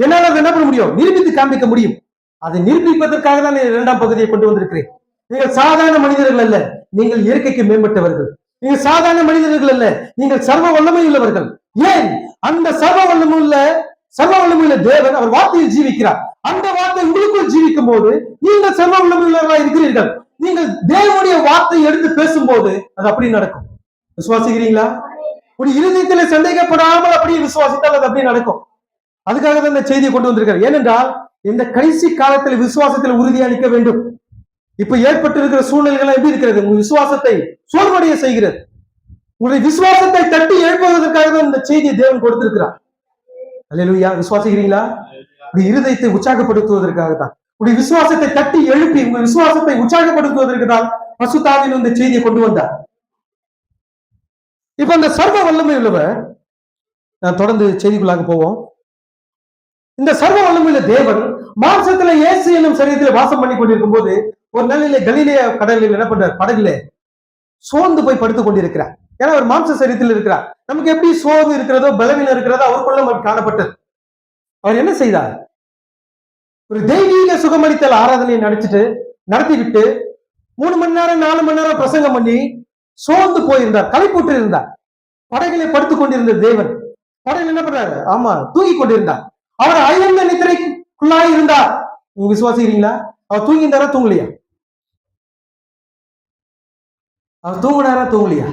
A: என்னால அதை என்ன பண்ண முடியும்? நிரூபித்து காண்பிக்க முடியும். அதை நிரூபிப்பதற்காக தான் இரண்டாம் பகுதியை கொண்டு வந்திருக்கிறேன். நீங்கள் சாதாரண மனிதர்கள் அல்ல, நீங்கள் இயற்கைக்கு மேம்பட்டவர்கள். நீங்கள் சாதாரண மனிதர்கள் அல்ல, நீங்கள் சர்வ வல்லமை உள்ளவர்கள். ஏன்? அந்த சர்வ வல்லமையுள்ள தேவன் அவர் வார்த்தையில் ஜீவிக்கிறார். அந்த வார்த்தை உங்களுக்குள் ஜீவிக்கும் போது நீங்கள் சர்வ வல்லமையுள்ளவர்களாக இருக்கிறீர்கள். நீங்கள் தேவனுடைய வார்த்தை எடுத்து பேசும்போது அது அப்படி நடக்கும். விசுவாசிக்கிறீங்களா? ஒரு இருதயத்திலே சந்தேகப்படாமல் அப்படியே விசுவாசித்தால் அது அப்படியே நடக்கும். அதுக்காக தான் இந்த செய்தியை கொண்டு வந்திருக்காரு. ஏனென்றால் இந்த கடைசி காலத்தில் விசுவாசத்தில் உறுதியா நிற்க வேண்டும். இப்ப ஏற்பட்டிருக்கிற சூழ்நிலைகள் எப்படி இருக்கிறது? உங்க விசுவாசத்தை சோர்வடைய செய்கிறது. உங்களுடைய விசுவாசத்தை தட்டி எழுப்புவதற்காக தான் இந்த செய்தியை தேவன் கொடுத்திருக்கிறார். அல்லேலூயா. விசுவாசிக்கிறீங்களா? இருதயத்தை உற்சாகப்படுத்துவதற்காக தான். உங்களுடைய விசுவாசத்தை தட்டி எழுப்பி உங்க விசுவாசத்தை உற்சாகப்படுத்துவதற்கு தான் பசுத்தாவின் இந்த செய்தியை கொண்டு வந்தார். இப்ப அந்த சர்வ வல்லமை உள்ளவர், நான் தொடர்ந்து செய்திக்குள்ளாக போவோம். இந்த சர்வ வல்லமையுள்ள தேவன் மாம்சத்துல இயேசு என்னும் சரீரத்துல வாசம் பண்ணி கொண்டிருக்கும் போது ஒரு நாளிலே கலிலேய கடலில் என்ன பண்றார்? படகுல சோர்ந்து போய் படுத்துக் கொண்டிருக்கிறார். ஏன்னா அவர் மாம்ச சரீரத்தில் இருக்கிறார். நமக்கு எப்படி சோர்வு இருக்கிறதோ பலவீனம் இருக்கிறதோ அவருக்குள்ள காணப்பட்டது. அவர் என்ன செய்தார்? ஒரு தெய்வீக சுகமளித்தல் ஆராதனையை நடத்திவிட்டு 3 மணி நேரம் 4 மணி நேரம் பிரசங்கம் பண்ணி சோர்ந்து போயிருந்தார், களைப்புற்று இருந்தார். படகிலே படுத்துக் கொண்டிருந்த தேவன் படகில் என்ன பண்றாரு? ஆமா, தூங்கி கொண்டிருந்தார். அவர் அயர்ந்த நித்திரைக்குள்ளாய் இருந்தார். நீங்க விசுவாசிக்கிறீங்களா? அவர் தூங்கினாரா தூங்கலையா? அவர் தூங்கலையா?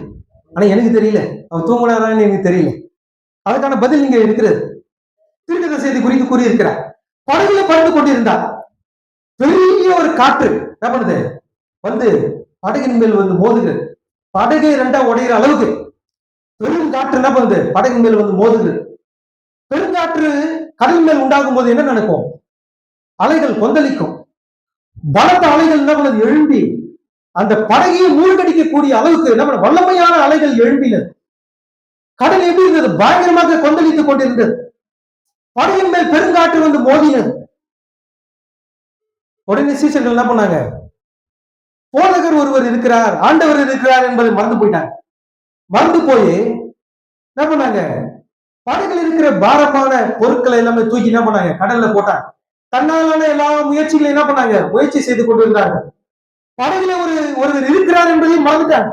A: ஆனா எனக்கு தெரியல அவர் தூங்கினாரான்னு எனக்கு தெரியல. அதுக்கான பதில் நீங்க இருக்கிறது. தீர்க்கதரிசி செய்தி குறித்து கூறியிருக்கிறார். படகுல படுத்து கொண்டிருந்தார். பெரிய ஒரு காற்று என்ன பண்ணுது? வந்து படகின் மேல் வந்து மோதுகிறது. படகை 2ஆ உடையிற அளவுக்கு பெருங்காற்று என்ன பண்ணுது? படகின் மேல் வந்து மோதுகிறது. பெருங்காற்று கடல் மேல் உண்டாகும் போது என்ன நடக்கும்? அலைகள் கொந்தளிக்கும். பலத்த அலைகள் என்ன பண்ணுது? எழும்பி அந்த படகையை மூழ்கடிக்கக்கூடிய அளவுக்கு என்ன பண்ண வல்லமையான அலைகள் எழும்பினது. கடல் எப்படி இருந்தது? பயங்கரமாக கொந்தளித்துக் கொண்டிருந்தது. படகின் மேல் பெருங்காற்று வந்து மோதினது. உடனே சீஷர்கள் என்ன பண்ணாங்க? போதகர் ஒருவர் இருக்கிறார், ஆண்டவர் இருக்கிறார் என்பதை மறந்து போயிட்டாங்க. மறந்து போய் என்ன பண்ணாங்க? படகுல இருக்கிற பாரமான பொருட்களை எல்லாமே தூக்கி என்ன பண்ணாங்க? கடல்ல போட்டாங்க. தன்னாலான எல்லா முயற்சிகளையும் என்ன பண்ணாங்க? முயற்சி செய்து கொண்டு இருந்தார்கள். படகுல ஒருவர் இருக்கிறார் என்பதையும் மறந்துட்டாங்க.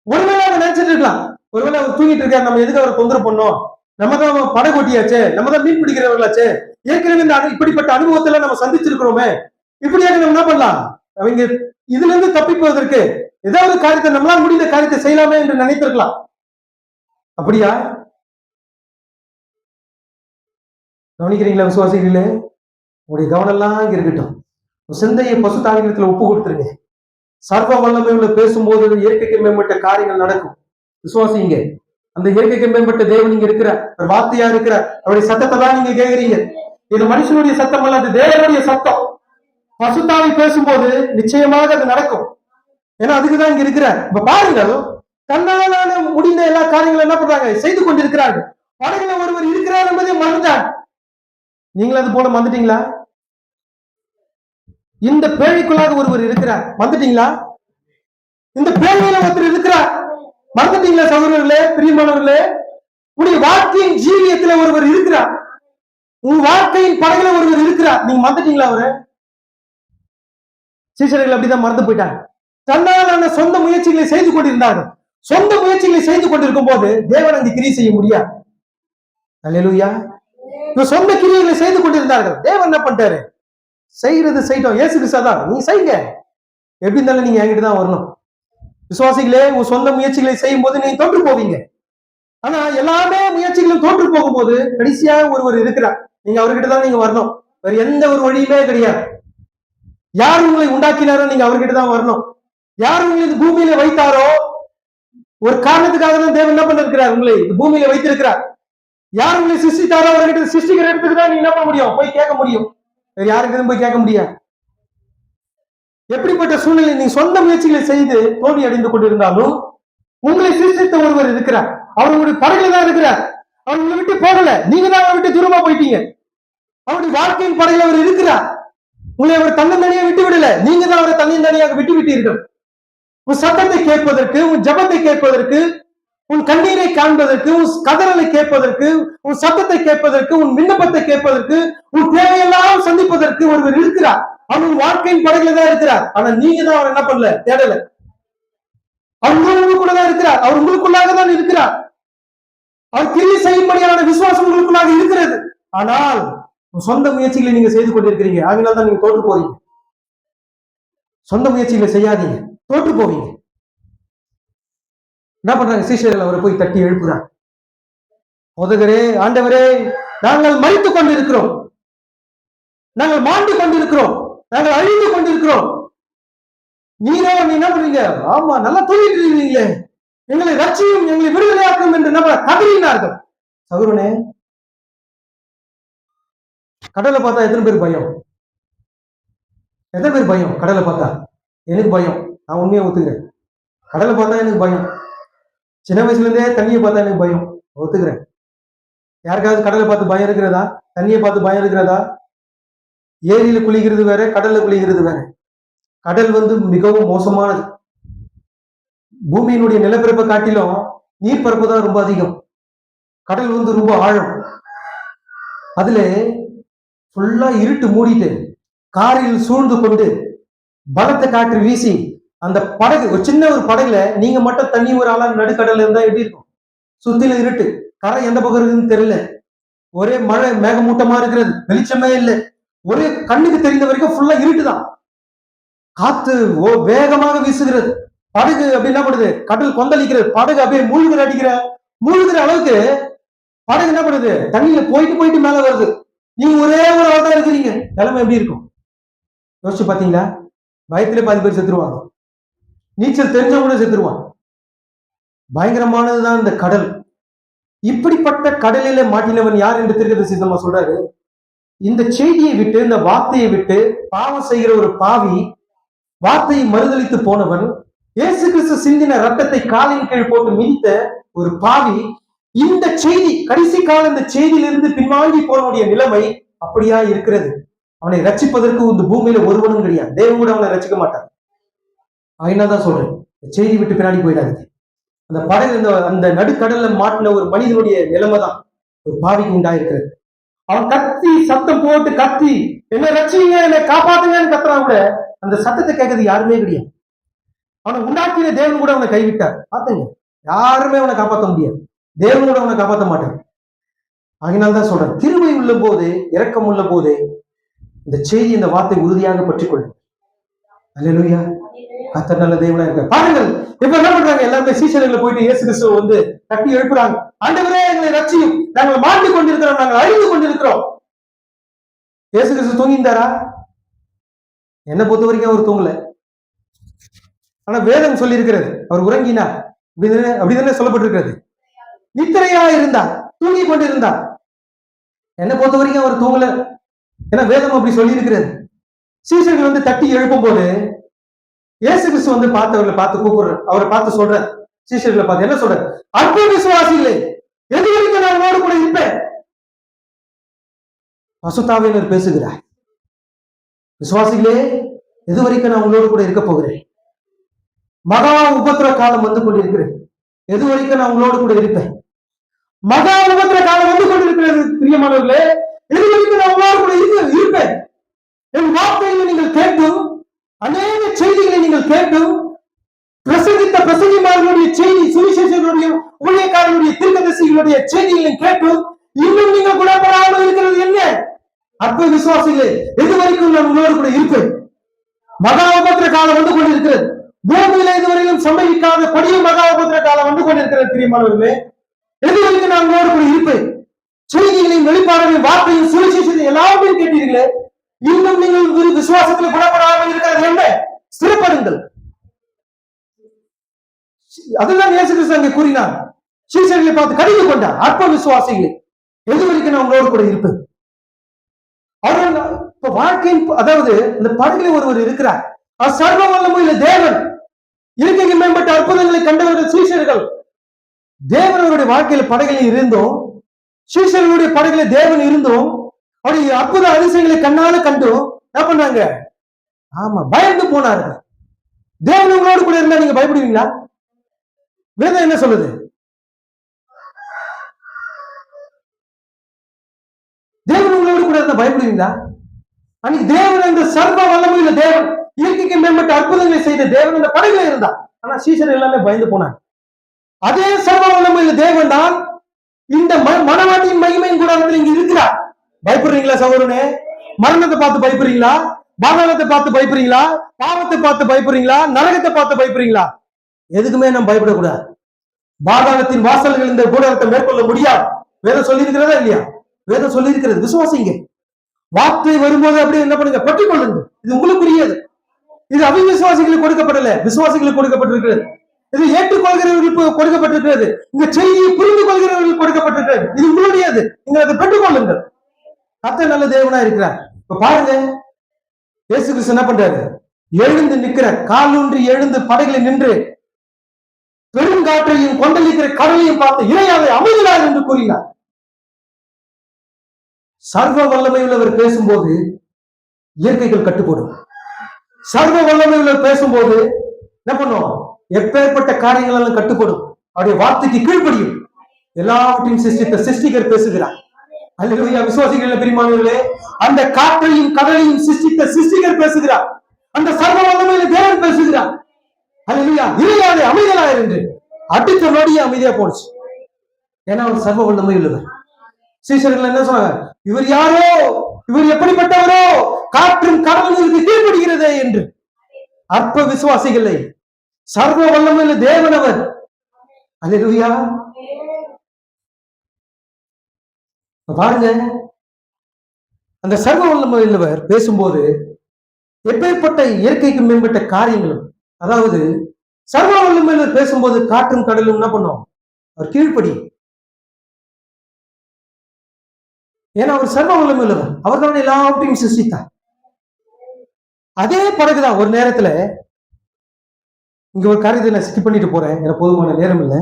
A: ஒருவேளை அவங்க நினைச்சிட்டு இருக்கலாம், ஒருவேளை அவர் தூங்கிட்டு இருக்காரு, நம்ம எதுக்கு அவரை தொந்தரவு பண்ணோம்? நம்ம தான் படகு ஓட்டியாச்சே, நம்ம தான் மீன் பிடிக்கிறவர்களாச்சே, ஏற்கனவே இந்த இப்படிப்பட்ட அனுபவத்துல நம்ம சந்திச்சிருக்கிறோமே, இப்படியாக நம்ம என்ன பண்ணலாம்? அவங்க இதுல இருந்து தப்பிப்பதற்கு ஏதாவது காரியத்தை நம்மளால் முடிந்த காரியத்தை செய்யலாமே என்று நினைத்திருக்கலாம். அப்படியா? கவனிக்கிறீங்களா விசுவாசிகளே? உங்களுடைய கவனம் எல்லாம் இங்க இருக்கட்டும். சிந்தையை பசு தானியத்துல ஒப்பு கொடுத்துருங்க. சர்வ வல்லமை உள்ள பேசும்போது இயற்கைக்கு மேம்பட்ட காரியங்கள் நடக்கும். விசுவாசிங்க, அந்த இயற்கைக்கு மேம்பட்ட தேவன் இங்க இருக்கிற வார்த்தையா இருக்கிற அவருடைய சத்தத்தை தான் நீங்க கேட்கிறீங்க. இது மனுஷனுடைய சத்தம் அல்ல, அது தேவனுடைய சத்தம். பசுத்தாவி பேசும்போது நிச்சயமாக அது நடக்கும். ஏன்னா அதுக்குதான் இங்க இருக்கிற. இப்ப பாருங்கள், தன்னாலான முடிந்த எல்லா காரியங்களும் என்ன பண்றாங்க? செய்து கொண்டிருக்கிறார்கள். படகுல ஒருவர் இருக்கிறார் என்பதை மறந்தார். நீங்களும் அது போல மறந்துட்டீங்களா? இந்த பேழைக்குள்ளாக ஒருவர் இருக்கிறார், வந்துட்டீங்களா? இந்த பேழையில ஒருத்தர் இருக்கிறார், மறந்துட்டீங்களா? சகோதரர்களே, பிரியமானவர்களே, உடைய வாழ்க்கையின் ஜீவியத்துல ஒருவர் இருக்கிறார், உங்க வாழ்க்கையின் படகுல ஒருவர் இருக்கிறார், நீங்க மறந்துட்டீங்களா? அவரை சீசர்கள் அப்படிதான் மறந்து போயிட்டாங்க. தன்னாலான சொந்த முயற்சிகளை செய்து கொண்டிருந்தார்கள். சொந்த முயற்சிகளை செய்து கொண்டிருக்கும் போது தேவன் அங்கு கிரியை செய்ய முடியாது. அல்லேலூயா. சொந்த கிரியைகளை செய்து கொண்டிருந்தார்கள். தேவன் என்ன பண்ணிட்டாரு? செய்யறது செய்யட்டும், இயேசு கிறிஸ்துதான், நீ செய்யுங்க, எப்படி இருந்தாலும் நீங்க என்கிட்ட தான் வரணும். விசுவாசிகளே, உங்க சொந்த முயற்சிகளை செய்யும் போது நீங்க தோற்று போவீங்க. ஆனா எல்லாமே முயற்சிகளும் தோற்று போகும்போது கடைசியாக ஒருவர் இருக்கிறார், நீங்க அவர்கிட்ட தான் நீங்க வரணும். வேற எந்த ஒரு வழியுமே கிடையாது. யார் உங்களை உண்டாக்கினாரோ நீங்க அவர்கிட்ட தான் வரணும். யார் உங்களை இந்த பூமியில வைத்தாரோ ஒரு காரணத்துக்காக தான் தேவன் என்ன பண்ணிருக்கிறார், உங்களை இந்த பூமியில வைத்திருக்கிறார். யார் உங்களை சிருஷ்டித்தாரோ அவர்கிட்ட சிருஷ்டிக்கிற இடத்துக்கு தான் நீங்க என்ன பண்ண முடியும்? போய் கேட்க முடியும். வேற யாருக்கிட்ட போய் கேட்க முடியாது. எப்படிப்பட்ட சூழ்நிலை நீங்க சொந்த முயற்சிகளை செய்து தோல்வி அடைந்து கொண்டிருந்தாலும் உங்களை சிருஷ்டித்த ஒருவர் இருக்கிறார். அவர் உங்களுடைய படகுல தான் இருக்கிறார். அவர் உங்களை விட்டு போகல, நீங்க தான் அவரை விட்டு தூரமா போயிட்டீங்க. அவருடைய வாழ்க்கையின் படகுல அவர் இருக்கிறார். உங்களை அவர் தன்னந்தனியாக விட்டு விடல, நீங்க தான் அவரை தன்னந்தனியாக விட்டு விட்டீர்கள். உன் சத்தத்தை கேட்பதற்கு, உன் ஜபத்தை கேட்பதற்கு, உன் கண்ணீரை காண்பதற்கு, உன் கதறலை கேட்பதற்கு, உன் சத்தத்தை கேட்பதற்கு, உன் விண்ணப்பத்தை கேட்பதற்கு, உன் தேவையெல்லாம் சந்திப்பதற்கு ஒருவர் இருக்கிறார். அவர் வாழ்க்கையின் படகுல தான் இருக்கிறார். ஆனா நீங்க தான் அவர் என்ன பண்ணல, தேடல. அவர் உங்களுக்குள்ளதான் இருக்கிறார், அவர் உங்களுக்குள்ளாக தான் இருக்கிறார். அவர் கிரியை செய்யும்படியான விசுவாசம் உங்களுக்குள்ளாக இருக்கிறது. ஆனால் சொந்த முயற்சிகளை நீங்க செய்து கொண்டிருக்கிறீங்க, அதனால தான் நீங்க தோற்று போறீங்க. சொந்த முயற்சிகளை செய்யாதீங்க, தோற்று போவீங்க. என்ன பண்றாங்க? சீஷர்கள் அவரை போய் தட்டி எழுப்புறாங்க. போதகரே, ஆண்டவரே, நாங்கள் மறித்துக் கொண்டிருக்கிறோம், நாங்கள் மாண்டு கொண்டிருக்கிறோம், நாங்கள் அழிந்து கொண்டிருக்கிறோம். நீங்க என்ன பண்றீங்க? ஆமா, நல்லா தூங்கிட்டு இருக்கீங்களே, எங்களை ரட்சியும், எங்களை விடுதலையாக்கும் என்று நம்ம கதறினார்கள். சகோதரனே, கடலை பார்த்தா எத்தனை பேர் பயம்? எத்தனை பேர் பயம் கடலை பார்த்தா? எனக்கு பயம், நான் உண்மையை ஒத்துக்கிறேன். கடலை பார்த்தா எனக்கு பயம். சின்ன வயசுல இருந்தே தண்ணியை பார்த்தா எனக்கு பயம், ஒத்துக்கிறேன். யாருக்காவது கடலை பார்த்து பயம் இருக்கிறதா? தண்ணியை பார்த்து பயம் இருக்கிறதா? ஏரியில குளிக்கிறது வேற, கடல்ல குளிக்கிறது வேற. கடல் மிகவும் மோசமானது. பூமியினுடைய நிலப்பரப்பை காட்டிலும் நீர்ப்பரப்பு தான் ரொம்ப அதிகம். கடல் ரொம்ப ஆழம். அதுல ஃபுல்லா இருட்டு மூடிட்டு காரில் சூழ்ந்து கொண்டு பலத்தை காற்று வீசி அந்த படகு, ஒரு சின்ன ஒரு படகுல நீங்க மட்டும் தண்ணி ஒரு ஆளா நடுக்கடல இருந்தா எப்படி இருக்கும்? சுத்தில இருட்டு, கரை எந்த பக்கம் இருக்குன்னு தெரியல, ஒரே மழை மேகமூட்டமா இருக்கிறது, வெளிச்சமே இல்லை, ஒரே கண்ணுக்கு தெரிந்த வரைக்கும் ஃபுல்லா இருட்டுதான். காத்து வேகமாக வீசுகிறது. படகு அப்படி என்ன பண்ணுது? கடல் கொந்தளிக்கிறது. படகு அப்படியே மூழ்கிற அளவுக்கு படகு என்ன பண்ணுது? தண்ணியில போயிட்டு போயிட்டு மேல வருது. நீங்க ஒரே ஒரு ஆள் தான் இருக்கிறீங்க. நிலைமை எப்படி இருக்கும் யோசிச்சு பாத்தீங்களா? பயத்திலே பாதி பேர் செத்துருவாங்க. நீச்சல் தெரிஞ்சவங்க செத்துருவான். பயங்கரமானதுதான் இந்த கடல். இப்படிப்பட்ட கடலில மாட்டினவன் யார் என்று தீர்க்கதரிசி சொல்றாரு. இந்த செய்தியை விட்டு, இந்த வார்த்தையை விட்டு பாவம் செய்கிற ஒரு பாவி, வார்த்தையை மறுதளித்து போனவன், இயேசு கிறிஸ்து சிந்தின ரத்தத்தை காலின் கீழ் போட்டு மிதித்த ஒரு பாவி, இந்த செய்தி, கடைசி கால இந்த செய்தியிலிருந்து பின்வாங்கி போனவுடைய நிலைமை அப்படியா இருக்கிறது. அவனை ரட்சிப்பதற்கு இந்த பூமியில ஒருவனும் கிடையாது. தேவன் கூட அவனை ரட்சிக்க மாட்டான். அதனாலதான் சொல்றேன், செய்தி விட்டு பின்னாடி போயிடாதீங்க. அந்த படகு அந்த நடுக்கடல்ல மாட்டின ஒரு மனிதனுடைய நிலைமை தான் ஒரு பாவிக்கு உண்டாயிருக்கிறது. அவன் கத்தி சத்தம் போட்டு கத்தி என்ன ரட்சிங்க என்னை காப்பாத்துங்கன்னு கத்துறான் கூட அந்த சத்தத்தை கேட்கறது யாருமே கிடையாது. அவனை உண்டாக்கின தேவன் கூட அவனை கைவிட்டார். பாத்துங்க, யாருமே அவனை காப்பாற்ற முடியாது. தேவன் கூட அவனை காப்பாற்ற மாட்டார். அதனால்தான் சொல்றேன், கிருபை உள்ள போது, இரக்கம் உள்ள போது இந்த செய்தி, இந்த வார்த்தை உறுதியாக பற்றிக்கொள்ளும். அல்லேலூயா. கர்த்தர் நல்ல தேவனா இருக்க. பாருங்கள் இப்ப என்ன பண்றாங்க, எல்லாருமே சீசர்களை போயிட்டு இயேசு கிறிஸ்துவ வந்து கட்டி எழுப்புறாங்க. ஆண்டவரே எங்களை ரட்சியும், நாங்கள் மாண்டு கொண்டிருக்கிறோம், நாங்கள் அழிந்து கொண்டிருக்கிறோம். இயேசு கிறிஸ்து தூங்கிந்தாரா? என்னை பொறுத்த வரைக்கும் அவர் தூங்கல. ஆனா வேதம் சொல்லி இருக்கிறது அவர் உறங்கினார், அப்படிதானே சொல்லப்பட்டிருக்கிறது. நித்திரையா இருந்தார், தூங்கி கொண்டிருந்தார். என்னை பொறுத்த வரைக்கும் அவர் தூங்கல. ஏன்னா வேதம் அப்படி சொல்லி இருக்கிறது. சீசர்கள் வந்து தட்டி எழுப்பும் போது இயேசு கிறிஸ்து வந்து பார்த்தவர்களை பார்த்து கூப்பிடுற, அவரை பார்த்து சொல்ற, சீசர்களை பார்த்து என்ன சொல்ற, அற்ப விசுவாசிகளே, எது வரைக்கும் நான் உங்களோடு கூட இருப்பேன். பசுத்தாவினர் பேசுகிறார், விசுவாசிகளே எது வரைக்கும் நான் உங்களோடு கூட இருக்க போகிறேன். மகா உபத்திர காலம் வந்து கொண்டிருக்கிறேன், எது வரைக்கும் நான் உங்களோடு கூட இருப்பேன். மகா உபத்திர காலம் வந்து கொண்டிருக்கிறது பிரியமானவர்களே, எது வரைக்கும் நான் உங்களோடு கூட இருப்பேன். என் வார்த்தைகளை நீங்கள் கேட்டும், அநேக செய்திகளை நீங்கள் கேட்டும், பிரசங்கித்த பிரசங்கிமார்களுடைய செய்தி, சுவிசேஷர்களுடைய ஊழியக்காரர்களுடைய தீர்க்கதரிசிகளுடைய செய்திகளை கேட்டும் இன்னும் நீங்கள் குணப்படாமல் இருக்கிறது என்ன? அற்ப விசுவாசிகளே, எது வரைக்கும் நான் உங்களோடு கூட இருப்பேன். மகா உபத்திர காலம் வந்து கொண்டிருக்கிறது. பூமியில இதுவரையிலும் சம்பவிக்காத கொடிய மகா உபத்திர காலம் வந்து கொண்டிருக்கிறது பிரியமானவர்களே. எது வரைக்கும் நான் உங்களோடு கூட இருப்பேன். செய்திகளையும் வெளிப்பாடுகளையும் வார்த்தையும் சுவிசேஷத்தையும் எல்லாமே கேட்டீர்களே, இன்னும் நீங்கள் விசுவாசத்தில் குணப்படாமல் இருக்கிறது என்ன? ஸ்திரப்படுங்கள். அதுதான் இயேசு கிறிஸ்து அங்கே கூறினார். சீசர்களை பார்த்து கடிந்து கொண்டார், அற்ப விசுவாசிகளை, எது வரைக்கும் நான் உங்களோடு கூட இருப்பேன். அவர்கள் இப்ப வாழ்க்கையின், அதாவது இந்த படகுல ஒருவர் இருக்கிறார், சர்வ வல்லமையுள்ள தேவன், இயற்கைக்கு மேம்பட்ட அற்புதங்களை கண்டவர்கள் சீசர்கள். தேவன் அவருடைய வாழ்க்கையில படகுல இருந்தும், சீசர்களுடைய படகுல தேவன் இருந்தும், அவருடைய அற்புத அதிசயங்களை கண்ணால கண்டும் என்ன பண்ணாங்க? ஆமா, பயந்து போனார்கள். தேவன் உங்களோடு கூட இருந்தா நீங்க பயப்படுவீங்களா? வேதம் என்ன சொல்லுது? தேவன் உங்களோடு கூட இருந்தா பயப்படுவீங்களா? அன்னைக்கு தேவன் இந்த சர்வ வல்லமையுள்ள தேவன், இயற்கைக்கு மேம்பட்ட அற்புதங்களை செய்த தேவன் இந்த படகுல இருந்தார். ஆனா சீசர் எல்லாமே பயந்து போனாங்க. அதே சர்வ வல்லமையுள்ள தேவன் தான் இந்த மனவாட்டியின் மகிமையின் கூடாரத்தில் இங்க இருக்கிறார். பயப்படுறீங்களா சகோதரனே? மரணத்தை பார்த்து பயப்படுறீங்களா? பாதாளத்தை பார்த்து பயப்படுறீங்களா? பாவத்தை பார்த்து பயப்படுறீங்களா? நரகத்தை பார்த்து பயப்படுறீங்களா? எதுக்குமே நம்ம பயப்படக்கூடாது. பாதாளத்தின் வாசல்கள் இந்த கூடாரத்தை மேற்கொள்ள முடியாது. வேதம் சொல்லி இருக்கிறதா இல்லையா? வேதம் சொல்லி இருக்கிறது. விசுவாசிங்க. வார்த்தை வரும்போது அப்படியே என்ன பண்ணுங்க? பற்றிக் கொள்ளுங்க. இது உங்களுக்குரியது. இது அவிசுவாசிகளுக்கு கொடுக்கப்படல, விசுவாசிகளுக்கு கொடுக்கப்பட்டிருக்கிறது. இது ஏற்றுக்கொள்கிறவர்களுக்கு கொடுக்கப்பட்டிருக்கிறது. இந்த செய்தியை புரிந்து கொள்கிறவர்களுக்கு கொடுக்கப்பட்டிருக்கிறது. இது உங்களுடையது. நீங்க அதை பெற்றுக் கொள்ளுங்கள். கர்த்தர் நல்ல தேவனா இருக்கிறார். இப்ப பாருங்க, இயேசு கிறிஸ்து என்ன பண்றாரு? எழுந்து நிற்கிற, காலூன்றி எழுந்து படகுல நின்று பெருங்காற்றையும் கொந்தளிக்கிற கடலையும் பார்த்து இறையாவை அமைதியார் என்று கூறினார். சர்வ வல்லமை உள்ளவர் பேசும்போது இயற்கைகள் கட்டுப்படும். சர்வ வல்லமை உள்ளவர் பேசும்போது என்ன பண்ணும்? எப்பேற்பட்ட காரியங்கள் எல்லாம் கட்டுப்படும். அவருடைய வார்த்தைக்கு கீழ்ப்படியும். எல்லாவற்றையும் சிருஷ்டித்த சிருஷ்டிகர் பேசுகிறார். அல்லேலூயா. விசுவாசிகள் பிரியமானவர்களே, அந்த காற்றையும் கடலையும் சிருஷ்டித்த சிருஷ்டிகர் பேசுகிறார். அந்த சர்வ வல்லமையில தேவன் பேசுகிறார். அல்லேலூயா. இறையாவே அமைதியார் என்று அடுத்த நொடியே அமைதியா போச்சு. ஏன்னா அவர் சர்வ வல்லமை உள்ளவர். சீசர்கள் என்ன சொன்னாங்க? இவர் யாரோ, இவர் எப்படிப்பட்டவரோ, காற்றும் கடலுக்கு கீழ்ப்படுகிறதே என்று. அற்ப விசுவாசிகளை, சர்வ வல்லமையுள்ள தேவன் அவர். அல்லேலூயா. பாருங்க, அந்த சர்வ வல்லமையுள்ளவர் பேசும்போது எப்பேற்பட்ட இயற்கைக்கு மேம்பட்ட காரியங்களும், அதாவது சர்வ வல்லமையுள்ளவர் பேசும்போது காற்றும் கடலும் என்ன பண்ணும்? அவர் கீழ்ப்படி. ஏன்னா அவர் சர்வ வல்லமையுள்ளவர். அவர் தான் எல்லாவற்றையும் சிருஷ்டித்தார். அதே படகுதான் ஒரு நேரத்துல, இங்க ஒரு காரியத்தை நான் ஸ்கிப் பண்ணிட்டு போறேன், எனக்கு போதுமான நேரம் இல்லை.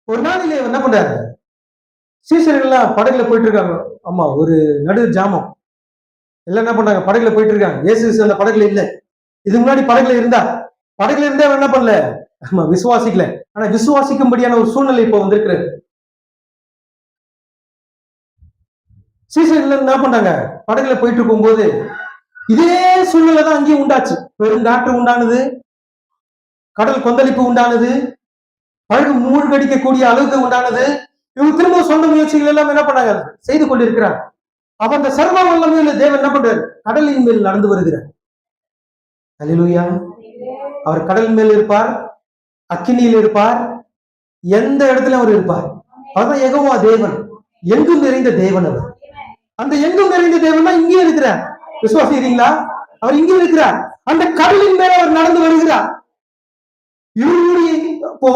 A: ஒரு நாளிலே என்ன பண்றாரு? சீசர்கள்லாம் படகுல போயிட்டு இருக்காங்க. ஆமா, ஒரு நடு ஜாமம் எல்லாம் என்ன பண்றாங்க, படகுல போயிட்டு இருக்காங்க. இயேசு அந்த படகுல இல்ல. இதுக்கு முன்னாடி படகுல இருந்தா, படகுல இருந்தே அவன் என்ன பண்ணல, ஆமா விசுவாசிக்கல. ஆனா விசுவாசிக்கும்படியான ஒரு சூழ்நிலை இப்போ வந்திருக்கிறது. சீசர்கள் என்ன பண்றாங்க, படகுல போயிட்டு இருக்கும்போது இதே சூழ்நிலை தான் அங்கேயும் உண்டாச்சு. பெருங்காற்று உண்டானது, கடல் கொந்தளிப்பு உண்டானது, படகு மூழ்கடிக்கக்கூடிய அளவுக்கு உண்டானது. இவங்க திரும்ப சொந்த முயற்சிகள் எல்லாம் என்ன பண்ணாங்க, செய்து கொண்டிருக்கிறார். அப்ப அந்த சர்வ வல்லமையுள்ள தேவன் என்ன பண்றாரு, கடலின் மேல் நடந்து வருகிறார். அல்லேலூயா. அவர் கடல் மேல் இருப்பார், அக்கினியில் இருப்பார், எந்த இடத்துல அவர் இருப்பார். அவர்தான் யெகோவா தேவன், எங்கும் நிறைந்த தேவன் அவர். அந்த எங்கும் நிறைந்த தேவன் தான் இங்கே இருக்கிறார். விசுவாசிக்கிறீங்களா? அவர் இங்கே இருக்கிறார். அந்த கடலின் மேல அவர் நடந்து வருகிறார். இப்போ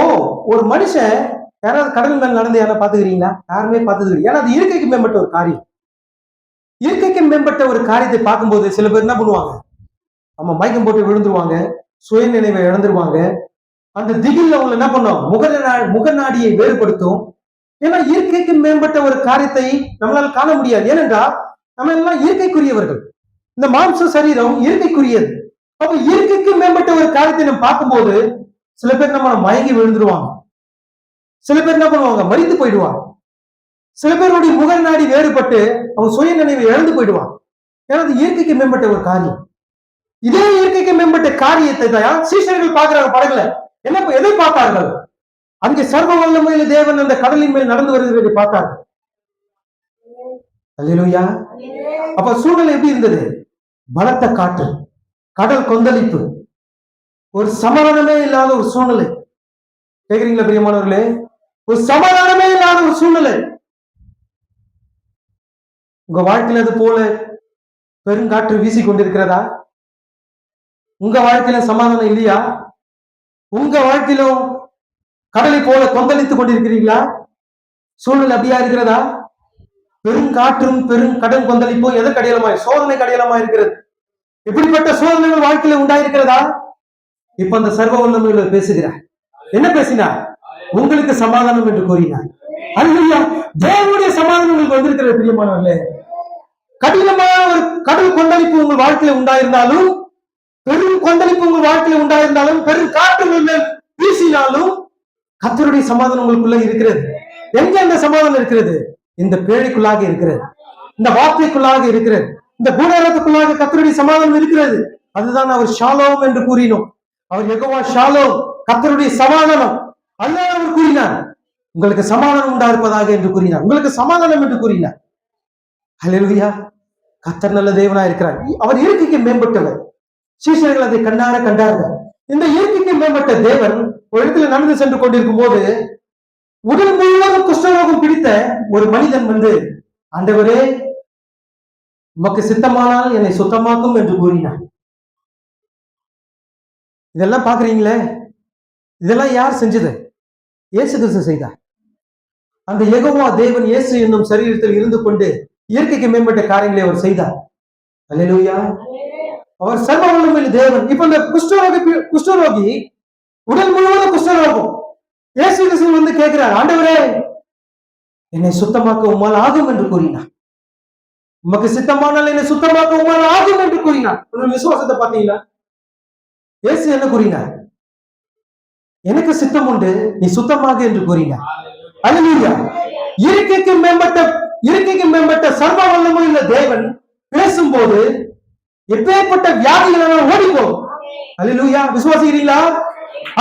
A: ஒரு மனுஷன் யாராவது கடல் மேல் நடந்து யாராவது பாத்துக்கிறீங்களா? யாருமே பார்த்தது. ஏன்னா அது இயற்கைக்கு மேம்பட்ட ஒரு காரியம். இயற்கைக்கு மேம்பட்ட ஒரு காரியத்தை பார்க்கும்போது சில பேர் என்ன பண்ணுவாங்க, நம்ம மயக்கம் போட்டு விழுந்துருவாங்க, சுய நினைவை இழந்துருவாங்க. அந்த திகில் அவங்க என்ன பண்ணும், முகநாடியை வேறுபடுத்தும். ஏன்னா இயற்கைக்கு மேம்பட்ட ஒரு காரியத்தை நம்மளால காண முடியாது. ஏனென்றால் நம்ம எல்லாம் இயற்கைக்குரியவர்கள். இந்த மாம்ச சரீரம் இயற்கைக்குரியது. அப்ப இயற்கைக்கு மேம்பட்ட ஒரு காரியத்தை நம்ம பார்க்கும்போது சில பேர் நம்ம மயங்கி விழுந்துருவாங்க, சில பேர் என்ன பண்ணுவாங்க, மறித்து போயிடுவாங்க. சில பேருடைய முகநாடி வேறுபட்டு அவங்க சுய நினைவை இழந்து போயிடுவாங்க. ஏன்னா அது இயற்கைக்கு மேம்பட்ட ஒரு காரியம். இதே இயற்கைக்கு மேம்பட்ட காரியத்தை தான் சீஷர்கள் பார்க்கிறாங்க படகுல. என்ன எதை பார்த்தார்கள், அங்கே சர்வ வல்லமையுள்ள தேவன் அந்த கடலின் மேல் நடந்து வருகிறதை பார்த்தார்கள். அல்லேலூயா. அப்ப சூழ்நிலை எப்படி இருந்தது, பலத்த காற்று, கடல் கொந்தளிப்பு, ஒரு சமாதானமே இல்லாத ஒரு சூழ்நிலை. கேக்குறீங்களா பிரியமானவர்களே? ஒரு சமாதானமே இல்லாத ஒரு சூழ்நிலை. உங்க வாழ்க்கையில அது போல பெருங்காற்று வீசி கொண்டிருக்கிறதா? உங்க வாழ்க்கையில சமாதானம் இல்லையா? உங்க வாழ்க்கையிலும் கடலை போல கொந்தளித்துக் கொண்டிருக்கிறீங்களா? சூழ்நிலை அப்படியா இருக்கிறதா? பெருங்காற்றும் பெருங்கடல் கொந்தளிப்பும் எதற்கு அடையாளமாய், சோதனை அடையாளமாய் இருக்கிறது. இப்படிப்பட்ட சோதனைகள் வாழ்க்கையில உண்டாயிருக்கிறதா? இப்ப அந்த சர்வ வல்லமையுள்ள பேசுகிறார். என்ன பேசினார்? உங்களுக்கு சமாதானம் என்று கூறினார். அல்லேலூயா. தேவனுடைய சமாதானம் உங்களுக்கு வந்திருக்கிறது பிரியமானவர்களே. கடினமான ஒரு கடல் கொந்தளிப்பு உங்கள் வாழ்க்கையில உண்டாயிருந்தாலும், பெரும் கொந்தளிப்பு உங்கள் வாழ்க்கையில உண்டாயிருந்தாலும், பெரும் காற்று வீசினாலும் கர்த்தருடைய சமாதானம் உங்களுக்குள்ள இருக்கிறது. எங்க அந்த சமாதானம் இருக்கிறது? இந்த பேழைக்குள்ளாக இருக்கிறது, இந்த வார்த்தைக்குள்ளாக இருக்கிறது, இந்த கூடாரத்துக்குள்ளாக கர்த்தருடைய சமாதானம் இருக்கிறது. அதுதான் அவர் ஷாலோம் என்று கூறினோம். அவர் யெகோவா ஷாலோம், கர்த்தருடைய சமாதானம். அல்லாஹ் அவர் கூறினார், உங்களுக்கு சமாதானம் உண்டாயிருப்பதாக என்று கூறினார், உங்களுக்கு சமாதானம் என்று கூறினார். அல்லேலூயா. கர்த்தர் நல்ல தேவனா இருக்கிறார். அவர் இயற்கைக்கு மேம்பட்டவர். சீஷர்கள் அதை கண்டார்கள். இந்த இயற்கைக்கு மேம்பட்ட தேவன் ஒரு இடத்துல நடந்து சென்று கொண்டிருக்கும் போது உடல் முழுவதும் குஷ்டரோகம் பிடித்த ஒரு மனிதன் வந்து, ஆண்டவரே உமக்கு சித்தமானால் என்னை சுத்தமாக்கும் என்று கூறினார். இதெல்லாம் பாக்குறீங்களே, இதெல்லாம் யார் செஞ்சது? இயேசு கிறிஸ்து செய்தார். அந்த யெகோவா தேவன் இயேசு என்னும் சரீரத்தில் இருந்து கொண்டு இயற்கைக்கு மேம்பட்ட காரியங்களை அவர் செய்தார். அல்லேலூயா. அவர் சர்வ வல்லமையுள்ள தேவன். இப்ப இந்த குஷ்டரோகி உடல் முழுவதும் குஷ்டரோகம். இயேசு கிறிஸ்து வந்து கேட்கிறார், ஆண்டவரே என்னை சுத்தமாக்க உம்மால் ஆகும் என்று கூறினார். உமக்கு சித்தமானால் என்னை சுத்தமாக்க உம்மால் ஆகும் என்று கூறினார். விசுவாசத்தை பார்த்தீங்களா? இயேசு என்ன கூறினார்? எனக்கு சித்தம் உண்டு, நீ சுத்தமாக என்று கூறினார். அல்லேலூயா. இயற்கைக்கு மேம்பட்ட சர்வ வல்லமையுள்ள தேவன் பேசும்போது எப்பேற்பட்ட வியாதிகள் ஓடிப்போம். அல்லேலூயா. விசுவாசிக்கிறீங்களா?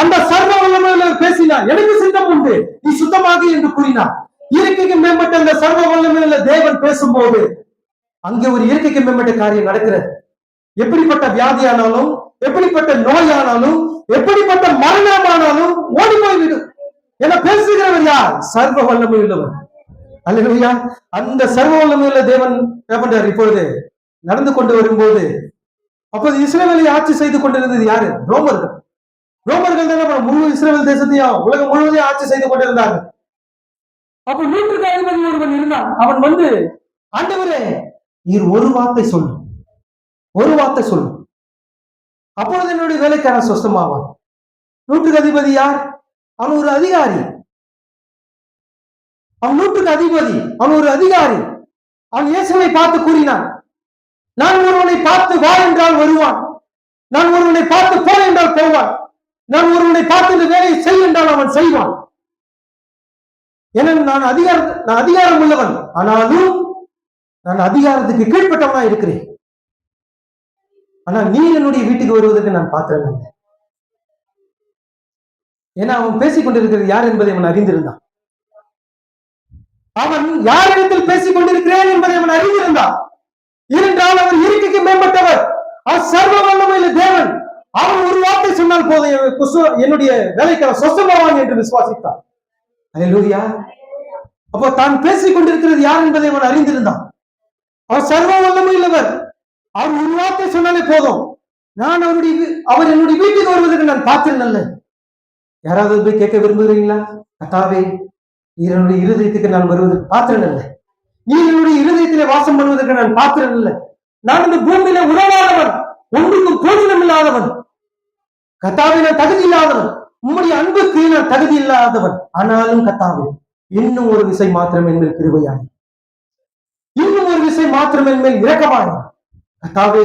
A: அந்த சர்வ வல்லமையுள்ள பேசினார், எனக்கு சித்தம் உண்டு, நீ சுத்தமாக என்று கூறினார். இயற்கைக்கு மேம்பட்ட அந்த சர்வ வல்லமையுள்ள தேவன் பேசும்போது அங்கே ஒரு இயற்கைக்கு மேம்பட்ட காரியம் நடக்கிறது. எப்படிப்பட்ட வியாதியானாலும், எப்படிப்பட்ட நோயானாலும், எப்படிப்பட்ட மரணமானாலும் ஓடி போய்விடும். என பேசுகிறவர் யார்? சர்வ வல்லமை உள்ளவர். அல்லேலூயா. அந்த சர்வ வல்லமையுள்ள தேவன் என்ன பண்றார்? இப்பொழுது நடந்து கொண்டு வரும்போது, அப்போது இஸ்ரவேலை ஆட்சி செய்து கொண்டிருந்தது யாரு? ரோமர்கள். ரோமர்கள் தான் முழு இஸ்ரவேல் தேசத்தையும் உலகம் முழுவதையும் ஆட்சி செய்து கொண்டிருந்தாங்க. அப்ப 100க்கு அதிபதி ஒருவன் இருந்தான். அவன் வந்து, ஆண்டவரே நீர் ஒரு வார்த்தை சொல்லு, ஒரு வார்த்தை சொல்லு, அப்பொழுது என்னுடைய வேலைக்காரன் சொஸ்தமாவான். 100க்கு அதிபதி யார்? அவன் ஒரு அதிகாரி. அவன் 100க்கு அதிபதி, அவன் ஒரு அதிகாரி. அவன் இயேசுவை பார்த்து கூறினான், நான் ஒருவனை பார்த்து வா என்றால் வருவான், நான் ஒருவனை பார்த்து போ என்றால் போவான், நான் ஒருவனை பார்த்து இந்த வேலையை செய் என்றால் அவன் செய்வான். ஏன்னா நான் அதிகாரம் உள்ளவன், ஆனாலும் நான் அதிகாரத்துக்கு கீழ்பட்டவனா இருக்கிறேன். ஆனா நீ என்னுடைய வீட்டுக்கு வருவதற்கு நான் பாத்திரம். ஏன்னா அவன் பேசிக் கொண்டிருக்கிறது யார் என்பதை அவன் அறிந்திருந்தான். அவன் யாரிடத்தில் பேசிக் கொண்டிருக்கிறேன் என்பதை அவன் அறிந்திருந்தான். ஏனென்றால் அவர் இருக்கைக்கு மேம்பட்டவர், அவர் சர்வ வல்லமையுள்ள தேவன். அவன் ஒரு வார்த்தை சொன்னால் போதும், என்னுடைய வேலைக்கான சொசமாவான் என்று விசுவாசித்தான். அல்லேலூயா. அப்போ தான் பேசிக் கொண்டிருக்கிறது யார் என்பதை அவன் அறிந்திருந்தான். அவர் சர்வ வல்லமையுள்ளவர். அவர் ஒரு வார்த்தை சொன்னாலே போதும், அவர் என்னுடைய வீட்டுக்கு வருவதற்கு நான் பாத்திரம் அல்ல. யாராவது போய் கேட்க விரும்புகிறீங்களா? கர்த்தாவே, என்னுடைய இருதயத்துக்கு நான் வருவதற்கு பாத்திரம் அல்ல, நீ என்னுடைய இருதயத்திலே வாசம் பண்ணுவதற்கு நான் பாத்திரம் அல்ல. நான் இந்த பூமியில உணவானவன், ஒன்றுக்கும் போதினம் இல்லாதவன். கர்த்தாவே, நான் தகுதி இல்லாதவன், உம்முடைய அன்புக்கு நான் தகுதி இல்லாதவன். ஆனாலும் கர்த்தாவே, இன்னும் ஒரு விசை மாத்திரம் என்மேல் கிருபையாய், இன்னும் ஒரு விசை மாத்திரம் என்மேல் இரக்கமாய். கர்த்தாவே,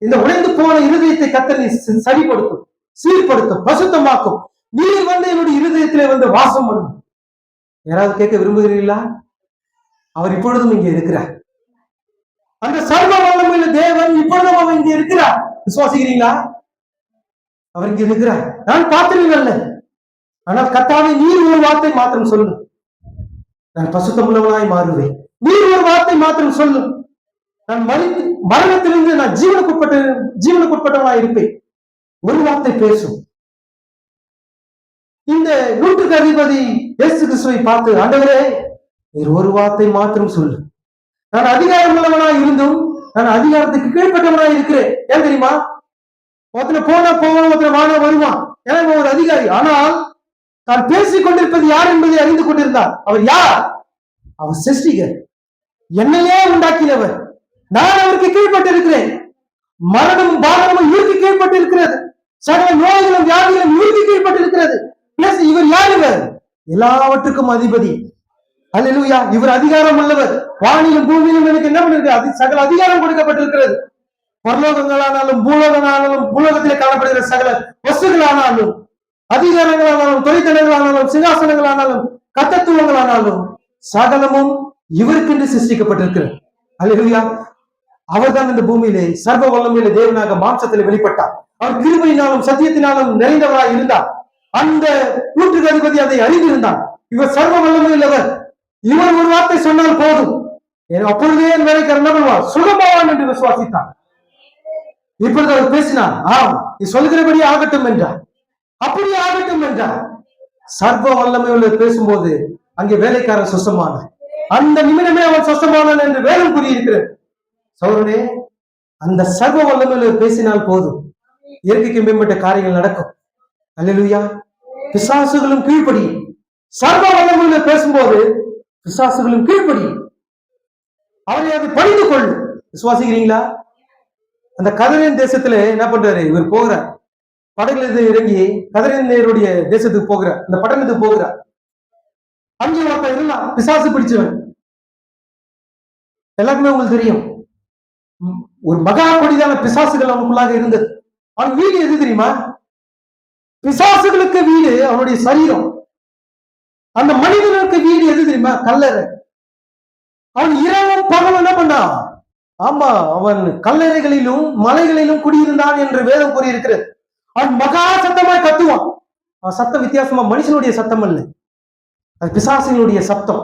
A: இந்த உடைந்து போன இருதயத்தை கர்த்தர் நீ சரிப்படுத்தும், சீர்படுத்தும், பசுத்தமாக்கும். நீர் வந்து என்னுடைய இருதயத்திலே வந்து வாசம் பண்ணும். யாராவது கேட்க விரும்புகிறீர்களா? அவர் இப்பொழுதும் இங்கே இருக்கிறார். அந்த சர்வ வல்லமையுள்ள தேவன் இப்பொழுதும் அவர் இங்கே இருக்கிறார். விசுவாசிக்கிறீங்களா? அவர் இங்கே இருக்கிறார். நான் பாத்திரம் அல்ல, ஆனால் கர்த்தாவே, நீர் ஒரு வார்த்தை மாத்திரம் சொல்லும், நான் பசுத்தமுள்ளவனாய் மாறுவேன். நீர் ஒரு வார்த்தை மாத்திரம் சொல்லும், நான் மரணத்திலிருந்து நான் ஜீவனுக்குட்பட்டவனாய் இருப்பேன். ஒரு வார்த்தை பேசும். இந்த 100க்கு அதிபதி இயேசு கிறிஸ்துவை பார்த்து, ஆண்டவரே, நீர் ஒரு வார்த்தை மாத்திரம் சொல்லு, நான் அதிகாரம் உள்ளவனாய் இருந்தும் நான் அதிகாரத்துக்கு கீழ்பட்டவனாய் இருக்கிறேன். ஏன் தெரியுமா? ஒருத்தனை போனா போவான், ஒருத்தனை வானா வருவான். ஏன்னா ஒரு அதிகாரி. ஆனால் தான் பேசிக் கொண்டிருப்பது யார் என்பதை அறிந்து கொண்டிருந்தார். அவர் யார்? அவர் சிருஷ்டிகர், என்னையே உண்டாக்கினவர். நான் அவருக்கு கீழ்பட்டு இருக்கிறேன். மரணமும் பாரமும் இவருக்கு கீழ்பட்டு இருக்கிறது. சகல நோய்களும் வியாதிகளும் இவருக்கு கீழ்பட்டு இருக்கிறது. இவர் யார்? இவர் எல்லாவற்றுக்கும் அதிபதி. அல்லேலூயா. இவர் அதிகாரம் உள்ளவர். வானிலும் பூமியிலும் எனக்கு என்ன பண்ணிருக்கு? சகல அதிகாரம் கொடுக்கப்பட்டிருக்கிறது. பரலோகங்களானாலும் பூலோகத்திலே காணப்படுகிற சகல வஸ்துகளானாலும், அதிகாரங்களானாலும், தொழிற்தனங்களானாலும், சிங்காசனங்களானாலும், கர்த்தத்துவங்களானாலும் சகலமும் இவருக்கென்று சிருஷ்டிக்கப்பட்டிருக்கிறது. அல்லேலூயா. அவர்தான் இந்த பூமியிலே சர்வ வல்லமையுள்ள தேவனாக மாம்சத்தில் வெளிப்பட்டார். அவர் கிருபையினாலும் சத்தியத்தினாலும் நிறைந்தவராய் இருந்தார். அந்த 100க்கு அதிபதி அதை அறிந்திருந்தார். இவர் சர்வ வல்லமையுள்ளவர். இவர் ஒரு வார்த்தை சொன்னால் போதும், அப்பொழுதே என் வேலைக்காரன் என்ன பண்ணுவார்? சுகமாவான் என்று விசுவாசித்தார். இப்பொழுது அவர் பேசினார், ஆம், நீ சொல்கிறபடி ஆகட்டும் என்றார். அப்படி ஆகட்டும் என்றார். சர்வ வல்லமையுள்ள பேசும்போது அங்கே வேலைக்காரன் சுத்தமான அந்த நிமிடமே அவன் சொசமானான் என்று வேதம் கூறியிருக்கிறது. சகோதரனே, அந்த சர்வ வல்லமையுள்ள பேசினால் போதும், இயற்கைக்கு மேம்பட்ட காரியங்கள் நடக்கும். அல்லேலூயா. பிசாசுகளும் கீழ்ப்படியும். சர்வ வல்லமையுள்ள பேசும்போது பிசாசுகளும் கீழ்ப்படியும். அவரை அது பணிந்து கொள்ளும். விசுவாசிக்கிறீங்களா? அந்த கதரின் தேசத்துல என்ன பண்றாரு? இவர் போகிறார், படகுல இறங்கி கதரினுடைய தேசத்துக்கு போகிறார், அந்த பட்டணத்துக்கு போகிறார். அங்கே ஒருத்தன் இருந்தான், பிசாசு பிடிச்சவன். எல்லாருக்குமே உங்களுக்கு தெரியும், ஒரு மகா கொடிதான பிசாசுகள் அவனுக்குள்ளாக இருந்தது. அவன் வீடு எது தெரியுமா? பிசாசுகளுக்கு வீடு அவனுடைய சரீரம். அந்த மனிதனுக்கு வீடு எது தெரியுமா? கல்லறை. அவன் இரவும் பகலும் என்ன பண்ணான்? ஆமா, அவன் கல்லறைகளிலும் மலைகளிலும் குடியிருந்தான் என்று வேதம் கூறியிருக்கிறது. அவன் மகா சத்தமாய் கத்துவான். அவன் சத்தம் வித்தியாசமா, மனுஷனுடைய சத்தம் அல்ல, அது பிசாசினுடைய சத்தம்.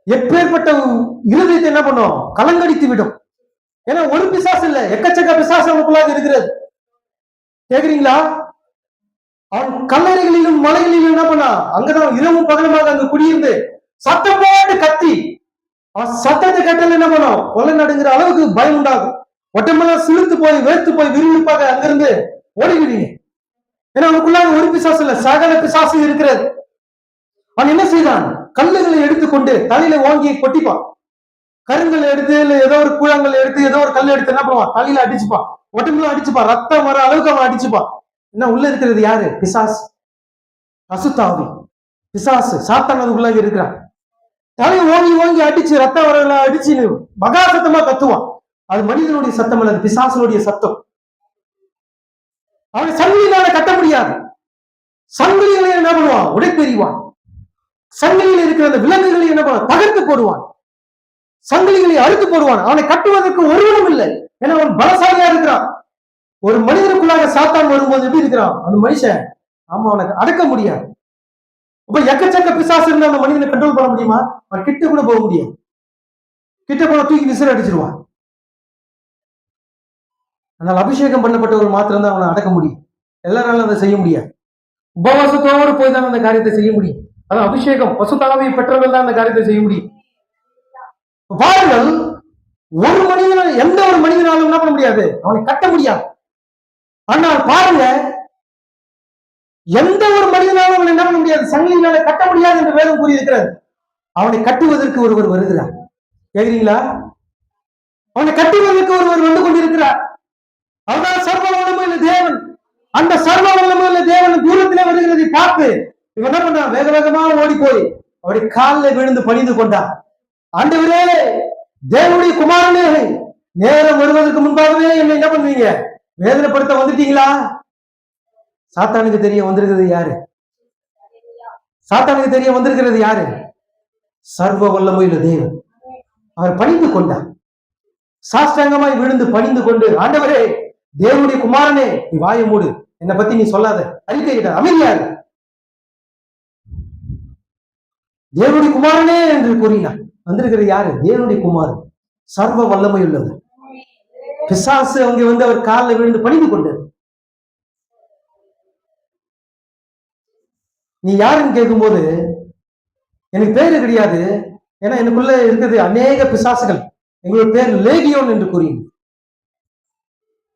A: எப்பேற்பட்ட இருதயத்தை என்ன பண்ணும்? கலங்கடித்து விடும். ஏன்னா ஒரு பிசாசு இல்ல, எக்கச்சக்க பிசாசு அவனுக்குள்ளாக இருக்கிறது. கேக்குறீங்களா? அவன் கல்லறைகளிலும் மலைகளிலும் என்ன பண்ணா? அங்கதான் இரவும் பகலமாக அங்க குடியிருந்து சத்தம் போட்டு கத்தி, அவன் சத்தத்தை கேட்டால என்ன பண்ணும்? கொலை நடுங்கிற அளவுக்கு பயம் உண்டாகும். ஒட்டமெல்லாம் சிலுத்து போய் வேர்த்து போய் விரும்பிப்பாக அங்கிருந்து ஓடிவிடுவீங்க. ஏன்னா அவனுக்குள்ளாக ஒரு பிசாசு இல்ல, சகல பிசாசு இருக்கிறது. அவன் என்ன செய்தான்? கல்லுகளை எடுத்துக்கொண்டு தலையில ஓங்கி கொட்டிப்பான். கருங்கல் எடுத்து, இல்ல ஏதோ ஒரு கூழாங்கல் எடுத்து, ஏதோ ஒரு கல் எடுத்து என்ன பண்ணுவான்? தலையில அடிச்சுப்பான், ஒட்டமெல்லாம் அடிச்சுப்பான், ரத்தம் வர அளவுக்கு அவன் அடிச்சுப்பான். என்ன உள்ள இருக்கிறது? யாரு? பிசாசு, அசுத்தாவி, பிசாசு, சாத்தான் அதுக்குள்ளாக இருக்கிறான். தலையை ஓங்கி ஓங்கி அடிச்சு ரத்த வரல அடிச்சு மகா சத்தமா கத்துவான். அது மனிதனுடைய சத்தம் அல்லது பிசாசனுடைய சத்தம். அவனை சங்கிலினால கட்ட முடியாது. சங்கிலிகளை என்ன பண்ணுவான்? உடைப்பெறிவான். சங்கிலியில் இருக்கிற அந்த விலங்குகளை என்ன பண்ணுவான்? தகர்த்து போடுவான். சங்கிலிகளை அறுத்து போடுவான். அவனை கட்டுவதற்கு ஒருவனும் இல்லை. ஏன்னா அவன் பலசாலியா இருக்கிறான். ஒரு மனிதனுக்குள்ளாக சாத்தான் வரும்போது எப்படி இருக்கிறான் அந்த மனுஷன்? ஆமா, அவனை அடக்க முடியாது. அப்ப எக்கச்சக்க பிசாசு இருந்தா அந்த மனிதனை கண்ட்ரோல் பண்ண முடியுமா? அவன் கிட்ட கூட போக முடியாது. கிட்ட போன தூக்கி விசிற அடிச்சிருவான். ஆனால் அபிஷேகம் பண்ணப்பட்டவர் மாத்திரம் தான் அவனை அடக்க முடியும். எல்லாராலும் அதை செய்ய முடியாது. உபவாசத்தோடு போய் தான் அந்த காரியத்தை செய்ய முடியும். அதான் அபிஷேகம் பசுத்தாவை பெற்றவர்கள் தான் அந்த காரியத்தை செய்ய முடியும். பாருங்கள், ஒரு மனிதனால் எந்த ஒரு மனிதனாலும் என்ன பண்ண முடியாது? அவனை கட்ட முடியாது. ஆனால் பாருங்க, எந்த ஒரு மனிதனாலும் அவனை என்ன பண்ண முடியாது? சங்கிலினால கட்ட முடியாது என்று வேதம் கூறியிருக்கிறது. அவனை கட்டுவதற்கு ஒருவர் வருகிறார். கேக்குறீங்களா? அவனை கட்டுவதற்கு ஒருவர் வந்து கொண்டிருக்கிறார். அவர்தான் சர்வ வல்லமையுள்ள தேவன். அந்த சர்வ வல்லமையுள்ள தேவன் தூரத்திலே வருகிறதை பார்த்து இவன் என்ன பண்றான்? வேக வேகமா ஓடி போய் அவருடைய காலில் விழுந்து பணிந்து கொண்டான். ஆண்டவரே, தேவனுடைய குமாரனே, நேரம் வருவதற்கு முன்பாகவே என்னை என்ன பண்ணுவீங்க? வேதனைப்படுத்த வந்துட்டீங்களா? சாத்தானுக்கு தெரிய வந்திருக்கிறது யாரு? சாத்தானுக்கு தெரிய வந்திருக்கிறது யாரு? சர்வ வல்லமையுள்ள தேவன். அவர் பணிந்து கொண்டார். சாஷ்டாங்கமாய் விழுந்து பணிந்து கொண்டு, ஆண்டவரே, தேவனுடைய குமாரனே, நீ வாயை மூடு, என்னை பத்தி நீ சொல்லாத, அறிக்கையிட்ட, அமைதியாரு, தேவனுடைய குமாரனே என்று கூறினார். வந்திருக்கிறது யாரு? தேவனுடைய குமாரன், சர்வ வல்லமை உள்ளவர். பிசாசு அங்கே வந்து அவர் காலில் விழுந்து பணிந்து கொண்டு, நீ யாருன்னு கேட்கும்போது எனக்கு பேரு கிடையாது, ஏன்னா எனக்குள்ள இருக்கிறது அநேக பிசாசுகள், எங்களோட பேர் லேகியோன் என்று கூறி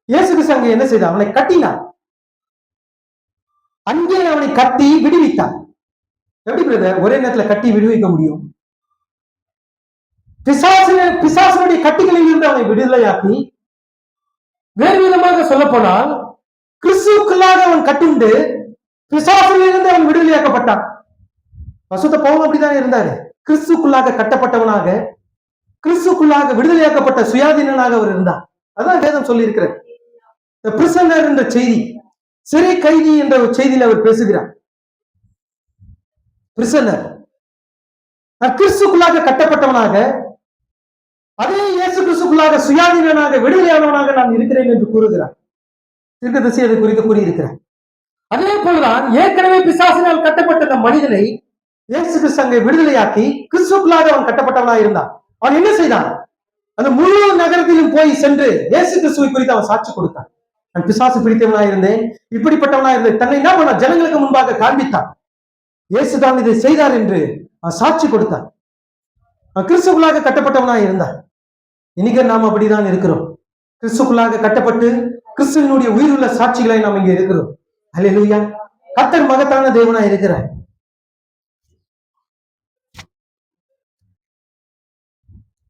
A: இயேசு கிறிஸ்து அங்கே என்ன செய்தார்? அவனை கட்டினார். அங்கே அவனை கட்டி விடுவித்தார். எப்படி பிரதர் ஒரே நேரத்தில் கட்டி விடுவிக்க முடியும்? பிசாசனுடைய கட்டிகளில் இருந்து அவனை விடுதலையாக்கி, வேறு விதமாக சொல்ல போனால் கிறிஸ்துவுக்குள்ளாக அவன் கட்டுண்டு பிசாசிலிருந்து அவன் விடுதலையாக்கப்பட்டான். பசுத்த பவுல் அப்படிதான் இருந்தாரு. கிறிஸ்துக்குள்ளாக கட்டப்பட்டவனாக, கிறிஸ்துக்குள்ளாக விடுதலையாக்கப்பட்ட சுயாதீனனாக அவர் இருந்தார். அதான் வேதம் சொல்லி இருக்கிறார். பிரிசனர் என்ற செய்தி, சிறை கைதி என்ற ஒரு செய்தியில் அவர் பேசுகிறார். பிரிசனர், கிறிஸ்துக்குள்ளாக கட்டப்பட்டவனாக, அதே இயேசு கிறிஸ்துக்குள்ளாக சுயாதீனனாக விடுதலையானவனாக நான் இருக்கிறேன் என்று கூறுகிறார். தீர்க்கதரிசி அதை குறித்து கூறியிருக்கிறார். அதே போலதான் ஏற்கனவே பிசாசினால் கட்டப்பட்ட அந்த மனிதனை இயேசு கிறிஸ்து அங்கே விடுதலையாக்கி கிறிஸ்துக்குள்ளாக அவன் கட்டப்பட்டவனாக இருந்தான். அவன் என்ன செய்தான்? அந்த முழு நகரத்திலும் போய் சென்று இயேசு கிறிஸ்துவை குறித்து அவன் சாட்சி கொடுத்தான். நான் பிசாசு பிடித்தவனாக இருந்தேன், இப்படிப்பட்டவனாக இருந்தேன். தன்னை என்ன பண்ண ஜனங்களுக்கு முன்பாக காண்பித்தான். இயேசு தான் இதை செய்தார் என்று அவன் சாட்சி கொடுத்தான். அவன் கிறிஸ்துக்குள்ளாக கட்டப்பட்டவனாக இருந்தான். இன்னைக்கு நாம் அப்படிதான் இருக்கிறோம். கிறிஸ்துக்குள்ளாக கட்டப்பட்டு கிறிஸ்துவனுடைய உயிருள்ள சாட்சிகளை நாம் இங்கே இருக்கிறோம். அல்லேலூயா. கர்த்தர் மகத்தான தேவனா இருக்கிறார்.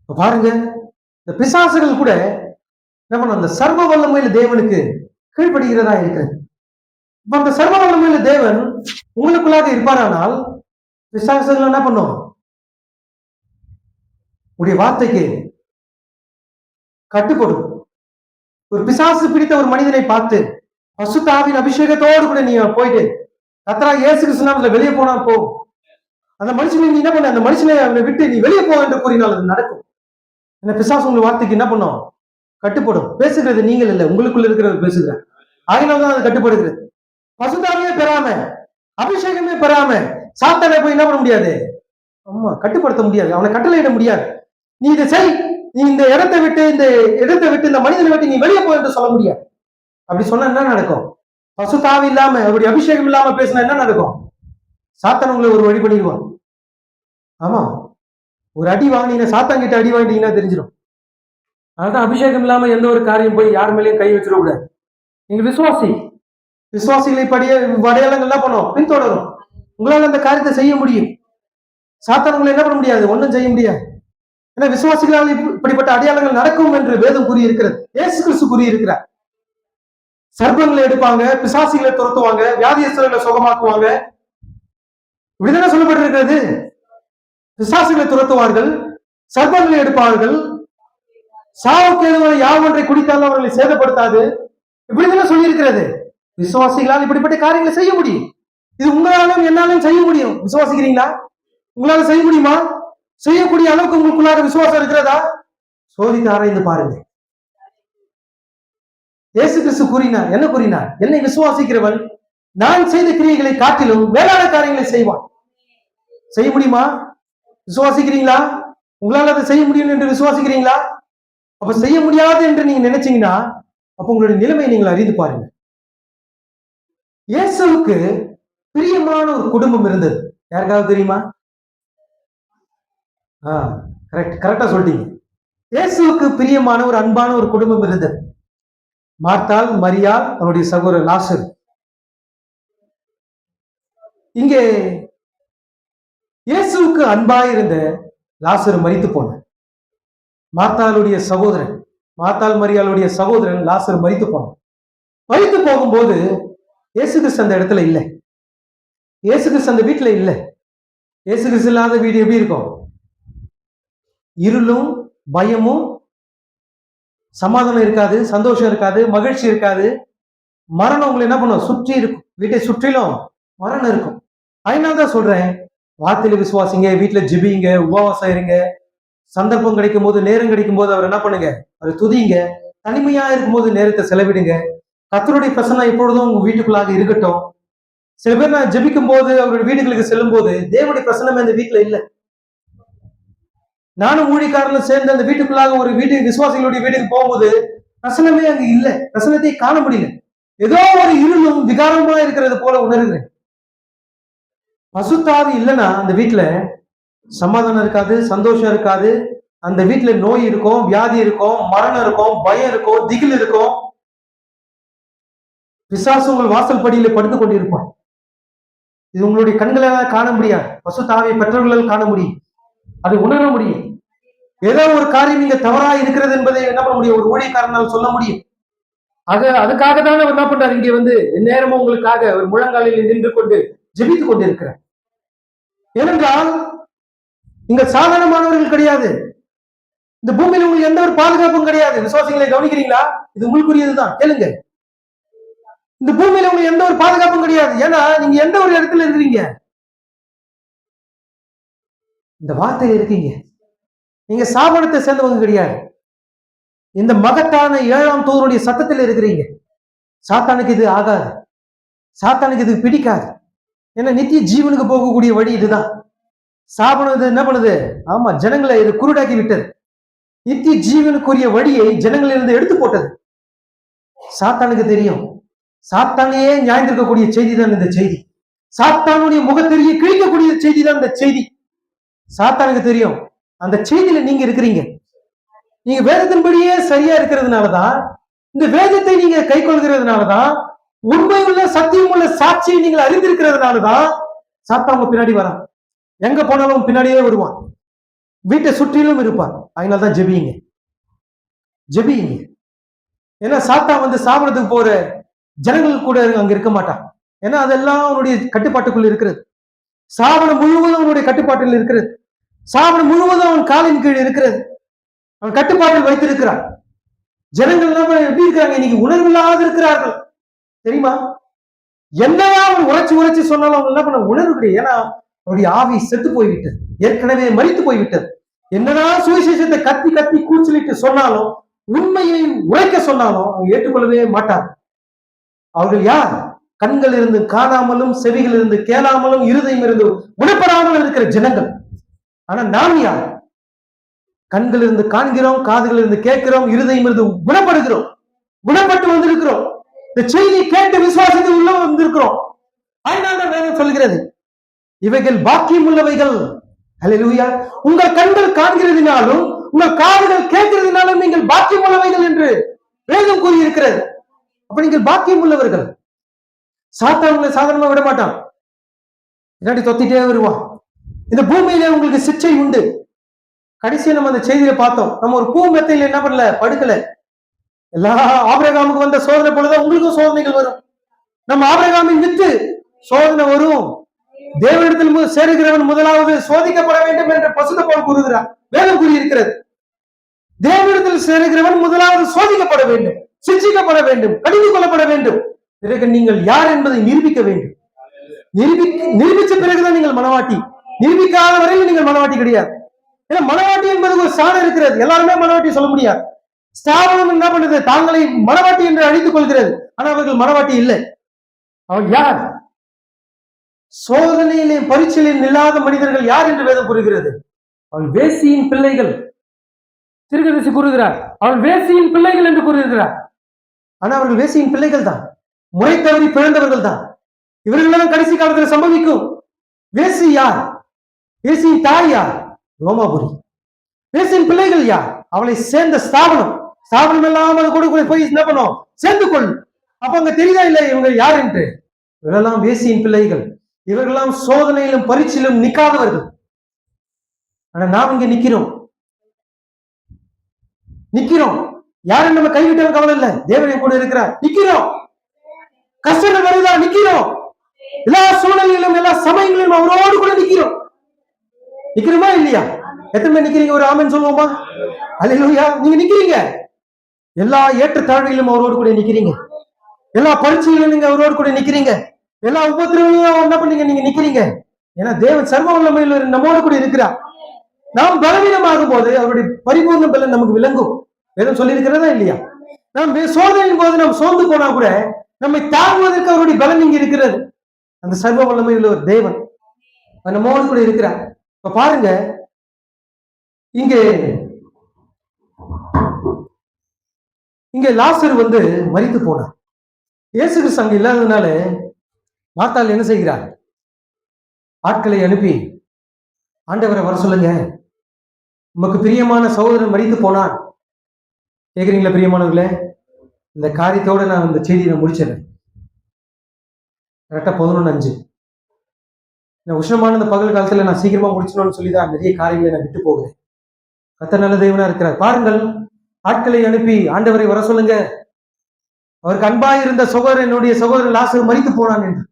A: பாருங்க, இந்த பிசாசுகள் கூட என்ன பண்ண அந்த சர்வ வல்லமையில தேவனுக்கு கீழ்படுகிறதா இருக்கிறது. இப்ப அந்த சர்வ வல்லமையில தேவன் உங்களுக்குள்ளாக இருப்பாரானால் பிசாசுகள் என்ன பண்ணும்? உடைய வார்த்தைக்கு கட்டுப்படும். ஒரு பிசாசு பிடித்த ஒரு மனிதனை பார்த்து பசுத்தாவின் அபிஷேகத்தோடு கூட நீ போயிட்டு கர்த்தரா இயேசு கிறிஸ்து நாமத்துல வெளியே போனா போ, அந்த மனுஷனை நீ என்ன பண்ண, அந்த மனுஷனை அவனை விட்டு நீ வெளியே போ என்று கூறினால் அது நடக்கும். இந்த பிசாசு உங்க வார்த்தைக்கு என்ன பண்ணும்? கட்டுப்படும். பேசுகிறது நீங்கள் இல்லை, உங்களுக்குள்ள இருக்கிறது பேசுகிறேன். ஆகினால்தான் அது கட்டுப்படுகிறது. பசுத்தாவியே பெறாம, அபிஷேகமே பெறாம சாத்தானை போய் என்ன பண்ண முடியாது? ஆமா, கட்டுப்படுத்த முடியாது. அவனை கட்டளையிட முடியாது. நீ இதை செய், நீ இந்த இடத்தை விட்டு இந்த மனிதனை விட்டு நீ வெளியே போ என்று சொல்ல முடியாது. அப்படி சொன்னா என்ன நடக்கும்? பசுத்தாவி இல்லாம, அவருடைய அபிஷேகம் இல்லாம பேசினா என்ன நடக்கும்? சாத்தான் உங்களை ஒரு வழி பண்ணிடுவான். ஆமா, ஒரு அடி வாங்கினீங்க, சாத்தான் கிட்ட அடி வாங்கிட்டீங்கன்னா தெரிஞ்சிடும். அதுதான் அபிஷேகம் இல்லாம எந்த ஒரு காரியம் போய் யார் மேலேயும் கை வச்சிடக்கூடாது. நீங்க விசுவாசிகளை வடையெல்லாம் என்ன பண்ணும்? பின்தொடரும். உங்களால அந்த காரியத்தை செய்ய முடியும். சாத்தான் உங்களை என்ன பண்ண முடியாது? ஒன்றும் செய்ய முடியாது. ஏன்னா விசுவாசிகளால் இப்படிப்பட்ட அடையாளங்கள் நடக்கும் என்று வேதம் கூறியிருக்கிறது. இயேசு கிறிஸ்து கூறியிருக்கிறார். சர்ப்பங்களை எடுப்பாங்க, பிசாசிகளை துரத்துவாங்க, வியாதியஸ்தர்களை சுகமாக்குவாங்க. இப்படிதானே சொல்லப்பட்டிருக்கிறது. பிசாசுகளை துரத்துவார்கள், சர்ப்பங்களை எடுப்பார்கள், சாவுக்கு ஏதுவான யாவொன்றை குடித்தாலும் அவர்களை சேதப்படுத்தாது. இப்படிதான் சொல்லி இருக்கிறது. விசுவாசிகளால் இப்படிப்பட்ட காரியங்களை செய்ய முடியும். இது உங்களாலும் என்னாலும் செய்ய முடியும். விசுவாசிக்கிறீங்களா? உங்களால செய்ய முடியுமா? செய்யக்கூடிய அளவுக்கு உங்களுக்குள்ளார விசுவாசம் இருக்கிறதா? சோதித்து ஆராய்ந்து பாருங்க. இயேசு கிறிஸ்து கூறினார், என்ன கூறினார்? என்னை விசுவாசிக்கிறவன் நான் செய்த கிரியைகளை காட்டிலும் வேளாண் காரியங்களை செய்வான். செய்ய முடியுமா? விசுவாசிக்கிறீங்களா? உங்களால அதை செய்ய முடியும் என்று விசுவாசிக்கிறீங்களா? அப்ப செய்ய முடியாது என்று நீங்க நினைச்சீங்கன்னா அப்ப உங்களுடைய நிலைமையை நீங்கள் அறிந்து பாருங்க. இயேசுவுக்கு பிரியமான ஒரு குடும்பம் இருந்தது. யாருக்காவது தெரியுமா? கரெக்டா சொல்லிட்டீங்க. இயேசுவுக்கு பிரியமான ஒரு அன்பான ஒரு குடும்பம் இருந்தது. மார்த்தாள், மரியாள், அவருடைய சகோதரர் லாசர். இங்கே இயேசுவுக்கு அன்பாயிருந்த லாசர் மரித்து போனார். மார்த்தாளுடைய சகோதரன், மார்த்தாள் மரியாளுடைய சகோதரன் லாசர் மரித்து போனார். மரித்து போகும்போது இயேசு கிறிஸ்து அந்த இடத்துல இல்லை. இயேசு கிறிஸ்து அந்த வீட்டுல இல்லை. இயேசு கிறிஸ்து இல்லாத வீடு எப்படி இருக்கும்? இருளும் பயமும், சமாதானம் இருக்காது, சந்தோஷம் இருக்காது, மகிழ்ச்சி இருக்காது. மரணம் உங்களை என்ன பண்ணும்? சுற்றி இருக்கும். வீட்டை சுற்றிலும் மரணம் இருக்கும். அதனால்தான் சொல்றேன், வார்த்தையில விசுவாசிங்க, வீட்டுல ஜெபிங்க, உபவாசம் இருங்க. சந்தர்ப்பம் கிடைக்கும் போது, நேரம் கிடைக்கும் போது அவர் என்ன பண்ணுங்க? அவர் துதிங்க. தனிமையா இருக்கும்போது நேரத்தை செலவிடுங்க. கர்த்தருடைய பிரசன்னம் எப்பொழுதும் உங்க வீட்டுக்குள்ளாக இருக்கட்டும். சில பேர் நான் ஜெபிக்கும் போது, அவருடைய வீடுகளுக்கு செல்லும் போது தேவனுடைய பிரசன்னமே அந்த வீட்டுல இல்லை. நானும் ஊழியக்காரர்களும் சேர்ந்து அந்த வீட்டுக்குள்ளாக ஒரு வீட்டுக்கு, விசுவாசிகளுடைய வீட்டுக்கு போகும்போது பிரசனமே அங்க இல்லை. பிரசனத்தை காண முடியல. ஏதோ ஒரு இருளும் விகாரமா இருக்கிறது போல உணர்கிறேன். பசுத்தாவி இல்லைன்னா அந்த வீட்டுல சமாதானம் இருக்காது, சந்தோஷம் இருக்காது. அந்த வீட்டுல நோய் இருக்கும், வியாதி இருக்கும், மரணம் இருக்கும், பயம் இருக்கும், திகில் இருக்கும். பிசாசு உங்கள் வாசல் படியில படுத்து கொண்டிருப்பான். இது உங்களுடைய கண்களால் காண முடியாது. பசுத்தாவியை பெற்றவர்களால் காண முடியும், அதை உணர முடியும். ஏதோ ஒரு காரியம் நீங்க தவறா இருக்கிறது என்பதை என்ன பண்ண முடியும்? ஒரு ஊழியக்காரனால் சொல்ல முடியும். அதுக்காக தான் அவர் என்ன பண்றாரு? இங்கே வந்து நேரமும் உங்களுக்காக ஒரு முழங்காலில் நின்று கொண்டு ஜெபித்துக் கொண்டிருக்கிறார். ஏனென்றால் இங்க சாதாரணமானவர்கள் கிடையாது. இந்த பூமியில உங்களுக்கு எந்த ஒரு பாதுகாப்பும் கிடையாது. விசுவாசிகளை கவனிக்கிறீங்களா? இது உங்களுக்குரியதுதான், கேளுங்க. இந்த பூமியில உங்களுக்கு எந்த ஒரு பாதுகாப்பும் கிடையாது. ஏன்னா நீங்க எந்த ஒரு இடத்துல இருக்கிறீங்க? இந்த வார்த்தையில இருக்கீங்க. நீங்க சாபனத்தை சேர்ந்தவங்க கிடையாது. இந்த மகத்தான 7ஆம் தூதனுடைய சத்தத்தில் இருக்கிறீங்க. சாத்தானுக்கு இது ஆகாது, சாத்தானுக்கு இது பிடிக்காது. ஏன்னா நித்திய ஜீவனுக்கு போகக்கூடிய வழி இதுதான். சாபனம் இது என்ன பண்ணுது? ஆமா, ஜனங்களை இது குருடாக்கி விட்டது. நித்திய ஜீவனுக்குரிய வழியை ஜனங்களிலிருந்து எடுத்து போட்டது. சாத்தானுக்கு தெரியும். சாத்தானையே நியாயந்திருக்கக்கூடிய செய்தி தான் இந்த செய்தி. சாத்தானுடைய முகத்தெரிய கிழிக்கக்கூடிய செய்தி தான் இந்த செய்தி. சாத்தானுக்கு தெரியும் அந்த செய்தியில நீங்க இருக்கிறீங்க. நீங்க வேதத்தின்படியே சரியா இருக்கிறதுனாலதான், இந்த வேதத்தை நீங்க கை கொள்கிறதுனாலதான், உண்மை உள்ள சத்தியம் உள்ள சாட்சியை நீங்கள் அறிந்திருக்கிறதுனாலதான் சாத்தான் உங்க பின்னாடி வரான். எங்க போனாலும் பின்னாடியே வருவான். வீட்டை சுற்றிலும் இருப்பான். அதனால்தான் ஜெபியுங்க, ஜெபியுங்க. ஏன்னா சாத்தான் வந்து சாப்பிடறதுக்கு போற ஜனங்கள் கூட அங்க இருக்க மாட்டான். ஏன்னா அதெல்லாம் அவனுடைய கட்டுப்பாட்டுக்குள்ள இருக்கிறது. சாபனம் முழுவதும் அவனுடைய கட்டுப்பாட்டில் இருக்கிறது. சாபனம் முழுவதும் அவன் காலின் கீழ் இருக்கிறது. அவன் கட்டுப்பாட்டில் வைத்திருக்கிறான். ஜனங்கள் எப்படி இருக்கிறாங்க? இன்னைக்கு உணர்வில்லாத இருக்கிறார்கள், தெரியுமா? என்னவா அவன் உரைச்சு சொன்னாலும் அவங்க என்ன பண்ண உணர்வு கிடையாது. ஏன்னா அவருடைய ஆவி செத்து போய்விட்டது, ஏற்கனவே மரித்து போய்விட்டது. என்னதான் சுவிசேஷத்தை கத்தி கத்தி கூச்சலிட்டு சொன்னாலும், உண்மையை உரைக்க சொன்னாலும் அவங்க ஏற்றுக்கொள்ளவே மாட்டார். அவர்கள் யார்? கண்கள் இருந்து காணாமலும், செவிகள் இருந்து கேளாமலும், இருதயம் இருந்து உணப்படாமலும் இருக்கிற ஜனங்கள். ஆனா நாம் யார்? கண்கள் இருந்து காண்கிறோம், காதுகள் இருந்து கேட்கிறோம், இருதயம் இருந்து குணப்படுகிறோம், குணப்பட்டு வந்திருக்கிறோம். இந்த செய்தி கேட்டு விசுவாசத்தை உள்ள வந்திருக்கிறோம். அதனால வேதம் சொல்கிறது, இவைகள் பாக்கியம் உள்ளவைகள். ஹல்லேலூயா. உங்கள் கண்கள் காண்கிறதுனாலும் உங்கள் காதுகள் கேட்கிறதுனாலும் நீங்கள் பாக்கியம் உள்ளவைகள் என்று வேதம் கூறியிருக்கிறது. அப்ப நீங்கள் பாக்கியம் உள்ளவர்கள். சாத்தான்களை சாதாரணமா விட மாட்டான், பின்னாடி தொத்திட்டே வருவான். இந்த பூமியில உங்களுக்கு சிக்ஷை உண்டு. கடைசியா நம்ம அந்த செய்தியில பார்த்தோம், நம்ம ஒரு பூ மெத்தையில என்ன பண்ணல, படுக்கல. எல்லா ஆபிரகாமுக்கு வந்த சோதனை போலதான் உங்களுக்கும் சோதனைகள் வரும். நம்ம ஆபிரகாமின் வித்து சோதனை வரும். தேவனிடத்தில் சேருகிறவன் முதலாவது சோதிக்கப்பட வேண்டும் என்று பசுத்த போல் கூறுகிறார். வேதம் கூறியிருக்கிறது. தேவனிடத்தில் சேருகிறவன் முதலாவது சோதிக்கப்பட வேண்டும், சிக்ஷிக்கப்பட வேண்டும், கடிந்து கொள்ளப்பட வேண்டும். பிறகு நீங்கள் யார் என்பதை நிரூபிக்க வேண்டும். நிரூபிச்ச பிறகுதான் நீங்கள் மனவாட்டி. நிரூபிக்காத வரையில் நீங்கள் மனவாட்டி கிடையாது. ஏன்னா மனவாட்டி என்பது ஒரு சாணம் இருக்கிறது. எல்லாருமே மனவாட்டி சொல்ல முடியாது. ஸ்தாபனம் என்ன பண்ணுது? தாங்களை மனவாட்டி என்று அழைத்துக் கொள்கிறது. ஆனா அவர்கள் மனவாட்டி இல்லை. அவன் யார்? சோதனையிலே பரீட்சையிலே நில்லாத மனிதர்கள் யார் என்று வேதம் கூறுகிறது? அவன் வேசியின் பிள்ளைகள். தீர்க்கதரிசி கூறுகிறார், அவன் வேசியின் பிள்ளைகள் என்று கூறுகிறார். ஆனா அவர்கள் வேசியின் பிள்ளைகள் தான், முறை தவறி பிறந்தவர்கள் தான். இவர்களெல்லாம் கடைசி காலத்தில் சம்பவிக்கும். வேசி யார்? வேசியின் தாய் யார்? ரோமாபுரி. வேசியின் பிள்ளைகள் யார்? அவளை சேர்ந்த ஸ்தாபனம். ஸ்தாபனம் எல்லாம் அது கூட போய் என்ன பண்ணும்? சேர்ந்து கொள்ளும். அப்ப அங்க தெரியுதா இல்லை இவங்க யார் என்று? இவரெல்லாம் வேசியின் பிள்ளைகள். இவர்களெல்லாம் சோதனையிலும் பரீட்சையிலும் நிக்காதவர்கள். ஆனா நாம் இங்க நிக்கிறோம். யாரும் நம்ம கைவிட்டாலும் கவலை இல்லை, தேவனை கூட இருக்கிறார். நிக்கிறோம். கஷ்டங்கள் வருதா? நிக்கிறோம். எல்லா சூழ்நிலையிலும் எல்லா சமயங்களிலும் அவரோடு கூட நிக்கிறோமா இல்லையா? எத்தனை பேர் நிக்கிறீங்க? ஒரு ஆமென் சொல்லுவோமா? அல்லேலூயா. நீங்க நிக்கிறீங்க. எல்லா ஏற்றத்தாழ்விலும் அவரோடு கூட நிக்கிறீங்க. எல்லா பரீட்சையிலும் நீங்க அவரோடு கூட நிக்கிறீங்க. எல்லா உபத்திரவங்களையும் என்ன பண்ணீங்க? நீங்க நிக்கிறீங்க. ஏன்னா தேவன் சர்வ வல்லமையில் நம்மோடு கூட இருக்கிறார். நாம் பலவீனமாகும் போது அவருடைய பரிபூர்ண பலன் நமக்கு விளங்கும். வேதம் சொல்லி இருக்கிறதா இல்லையா? நாம் சோதனையின் போது நாம் சோர்ந்து போனா கூட நம்மை தாங்குவதற்கு அவருடைய பலன் இங்க இருக்கிறது. அந்த சர்வ வல்லமையில் ஒரு தேவன் நம்மோடு கூட இருக்கிறார். இப்ப பாருங்க, இங்க லாசர் மரித்து போனார். இயேசு கிறிஸ்து அங்க இல்லாததுனால மார்த்தாள் என்ன செய்கிறார்? ஆட்களை அனுப்பி ஆண்டவரை வர சொல்லுங்க, உமக்கு பிரியமான சகோதரன் மரித்து போனான். கேக்குறீங்களா பிரியமானவர்களே? இந்த காரியத்தோட நான் இந்த செய்தியை முடிச்சிடறேன். கரெக்டா 11:05. உஷ்ணமான இந்த பகல் காலத்துல நான் சீக்கிரமா முடிச்சணும்னு சொல்லிதான் நிறைய காரியங்களை நான் விட்டு போகிறேன். கர்த்தர் நல்ல தேவனா இருக்கிறார். பாருங்கள், ஆட்களை அனுப்பி ஆண்டவரை வர சொல்லுங்க, அவருக்கு அன்பாய் இருந்த என்னுடைய சகோதரன் லாசர் மரித்து போனான் என்று.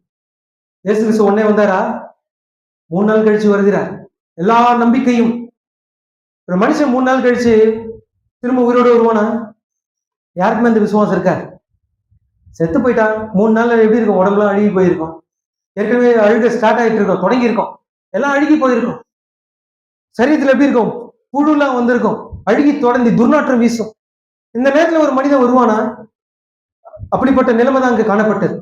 A: இயேசு கிறிஸ்து உடனே வந்தாரா? 3 நாள் கழிச்சு வருகிறார். எல்லா நம்பிக்கையும். ஒரு மனுஷன் 3 நாள் கழிச்சு திரும்ப உயிரோடு வருவானா? யாருக்குமே அந்த விசுவாசம் இருக்கார்? செத்து போயிட்டான். 3 நாள் எப்படி இருக்கும்? உடம்புலாம் அழுகி போயிருக்கும். ஏற்கனவே அழுக ஸ்டார்ட் ஆகிட்டு இருக்கோம், தொடங்கி இருக்கோம், எல்லாம் அழுகி போயிருக்கும். சரீரத்தில் எப்படி இருக்கும்? புழுலாம் வந்திருக்கும், அழுகி தொடர்ந்து துர்நாற்றம் வீசும். இந்த நேரத்துல ஒரு மனிதன் வருவானா? அப்படிப்பட்ட நிலைமை தான் அங்கு காணப்பட்டது.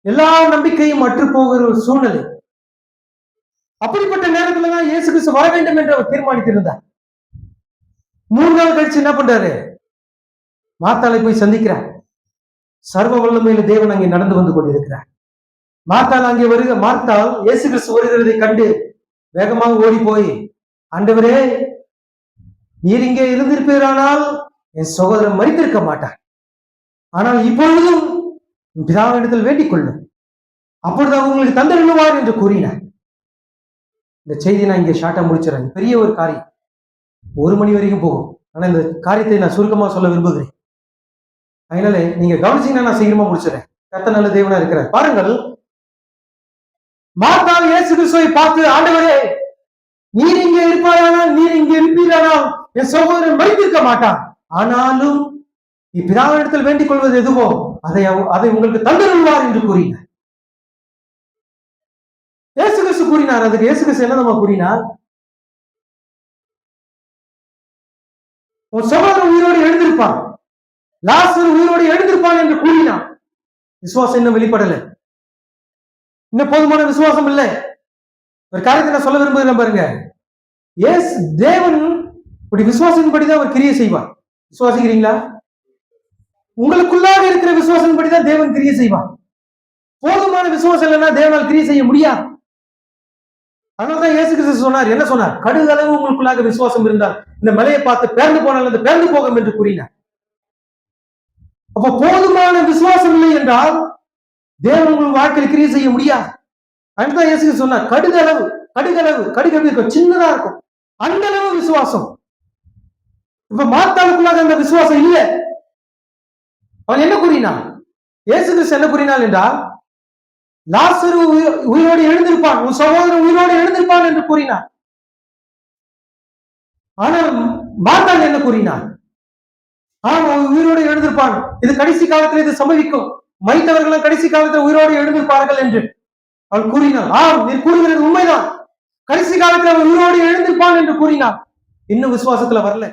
A: எல்லா நம்பிக்கையும் அற்று போகிற ஒரு சூழ்நிலை. அப்படிப்பட்ட நேரத்துலதான் இயேசு கிறிஸ்து வர வேண்டும் என்று அவர் தீர்மானித்திருந்தார். 3 நாள் கழிச்சு என்ன பண்றாரு? மார்த்தாளை போய் சந்திக்கிறார். சர்வ வல்லமையில தேவன் அங்கே நடந்து வந்து கொண்டிருக்கிறார். மார்த்தாள் அங்கே மார்த்தாள் இயேசு கிறிஸ்து வருகிறதை கண்டு வேகமாக ஓடி போய், ஆண்டவரே, நீர் இங்கே இருந்திருப்பீரானால் என் சகோதரன் மரித்திருக்க மாட்டார். ஆனால் இப்பொழுதும் பிதாவினிடத்தில் வேண்டிக் கொள்ளும், அப்பொழுது அவர் உங்களுக்கு தந்தருள்வார் என்று கூறினார். இந்த செய்தி நான் இங்கே ஷார்ட்டா முடிச்சிடறேன். பெரிய ஒரு காரியம், 1 மணி வரைக்கும் போகும். ஆனா இந்த காரியத்தை நான் சுருக்கமா சொல்ல விரும்புகிறேன். அதனால நீங்க கவனிச்சீங்கன்னா நான் சீக்கிரமா முடிச்சிடறேன். கர்த்தர் நல்ல தேவனா இருக்கிறார். பாருங்கள், மார்த்தாள் இயேசு கிறிஸ்துவை பார்த்து, ஆண்டவரே, நீர் இங்கே இருப்பாரானால், நீர் இங்கே இருப்பீரானால் என் சகோதரன் மரித்திருக்க மாட்டான். ஆனாலும் இப்பிதாவினிடத்தில் வேண்டிக் கொள்வது எதுவோ அதை உங்களுக்கு தந்தருள்வார் என்று கூறினார். இயேசு கிறிஸ்து கூறினார். அதுக்கு இயேசு கிறிஸ்து என்ன கூறினார்? உன் சகோதரன் உயிரோடு எழுந்திருப்பான், லாசர் உயிரோடு எழுந்திருப்பான் என்று கூறினான். விசுவாசம் இன்னும் வெளிப்படல. இன்னும் போதுமான விசுவாசம் இல்லை. ஒரு காரியத்தை நான் சொல்ல விரும்புகிறேன் பாருங்க. தேவன் விசுவாசத்தின்படிதான் அவர் கிரியை செய்வார். விசுவாசிக்கிறீங்களா? உங்களுக்குள்ளாக இருக்கிற விசுவாசத்தின்படிதான் தேவன் கிரியை செய்வார். போதுமான விசுவாசம் இல்லைன்னா தேவனால் கிரியை செய்ய முடியாது. அதனால்தான் இயேசு கிறிஸ்து சொன்னார். என்ன சொன்னார்? கடுகளவு உங்களுக்குள்ளாக விசுவாசம் இருந்தால் இந்த மலையை பார்த்து பேர்ந்து போனால் அந்த பேர்ந்து போகும் என்று கூறினார். அப்ப போதுமான விசுவாசம் இல்லை என்றால் தேவன் உங்கள் வாழ்க்கையில் கிரியை செய்ய முடியாது. அதுதான் இயேசு கிறிஸ்து சொன்னார், கடுகளவு சின்னதா இருக்கும், அந்த அளவு விசுவாசம். இப்ப மார்த்தாளுக்குள்ளாக அந்த விசுவாசம் இல்லை. அவன் என்ன கூறினான்? இயேசு கிறிஸ்து என்ன கூறினாள் என்றால், லாசரு உயிரோடு எழுந்திருப்பான், உன் சகோதரன் உயிரோடு எழுந்திருப்பான் என்று கூறினார். ஆனால் மார்த்தாள் என்ன கூறினார்? அவன் உயிரோடு எழுந்திருப்பான், இது கடைசி காலத்தில் இது சம்பவிக்கும், மரித்தவர்களும் கடைசி காலத்தில் உயிரோடு எழுந்திருப்பார்கள் என்று அவள் கூறினாள். நீ கூறுகிறது உண்மைதான், கடைசி காலத்தில் அவன் உயிரோடு எழுந்திருப்பான் என்று கூறினாள். இன்னும் விசுவாசத்துல வரல.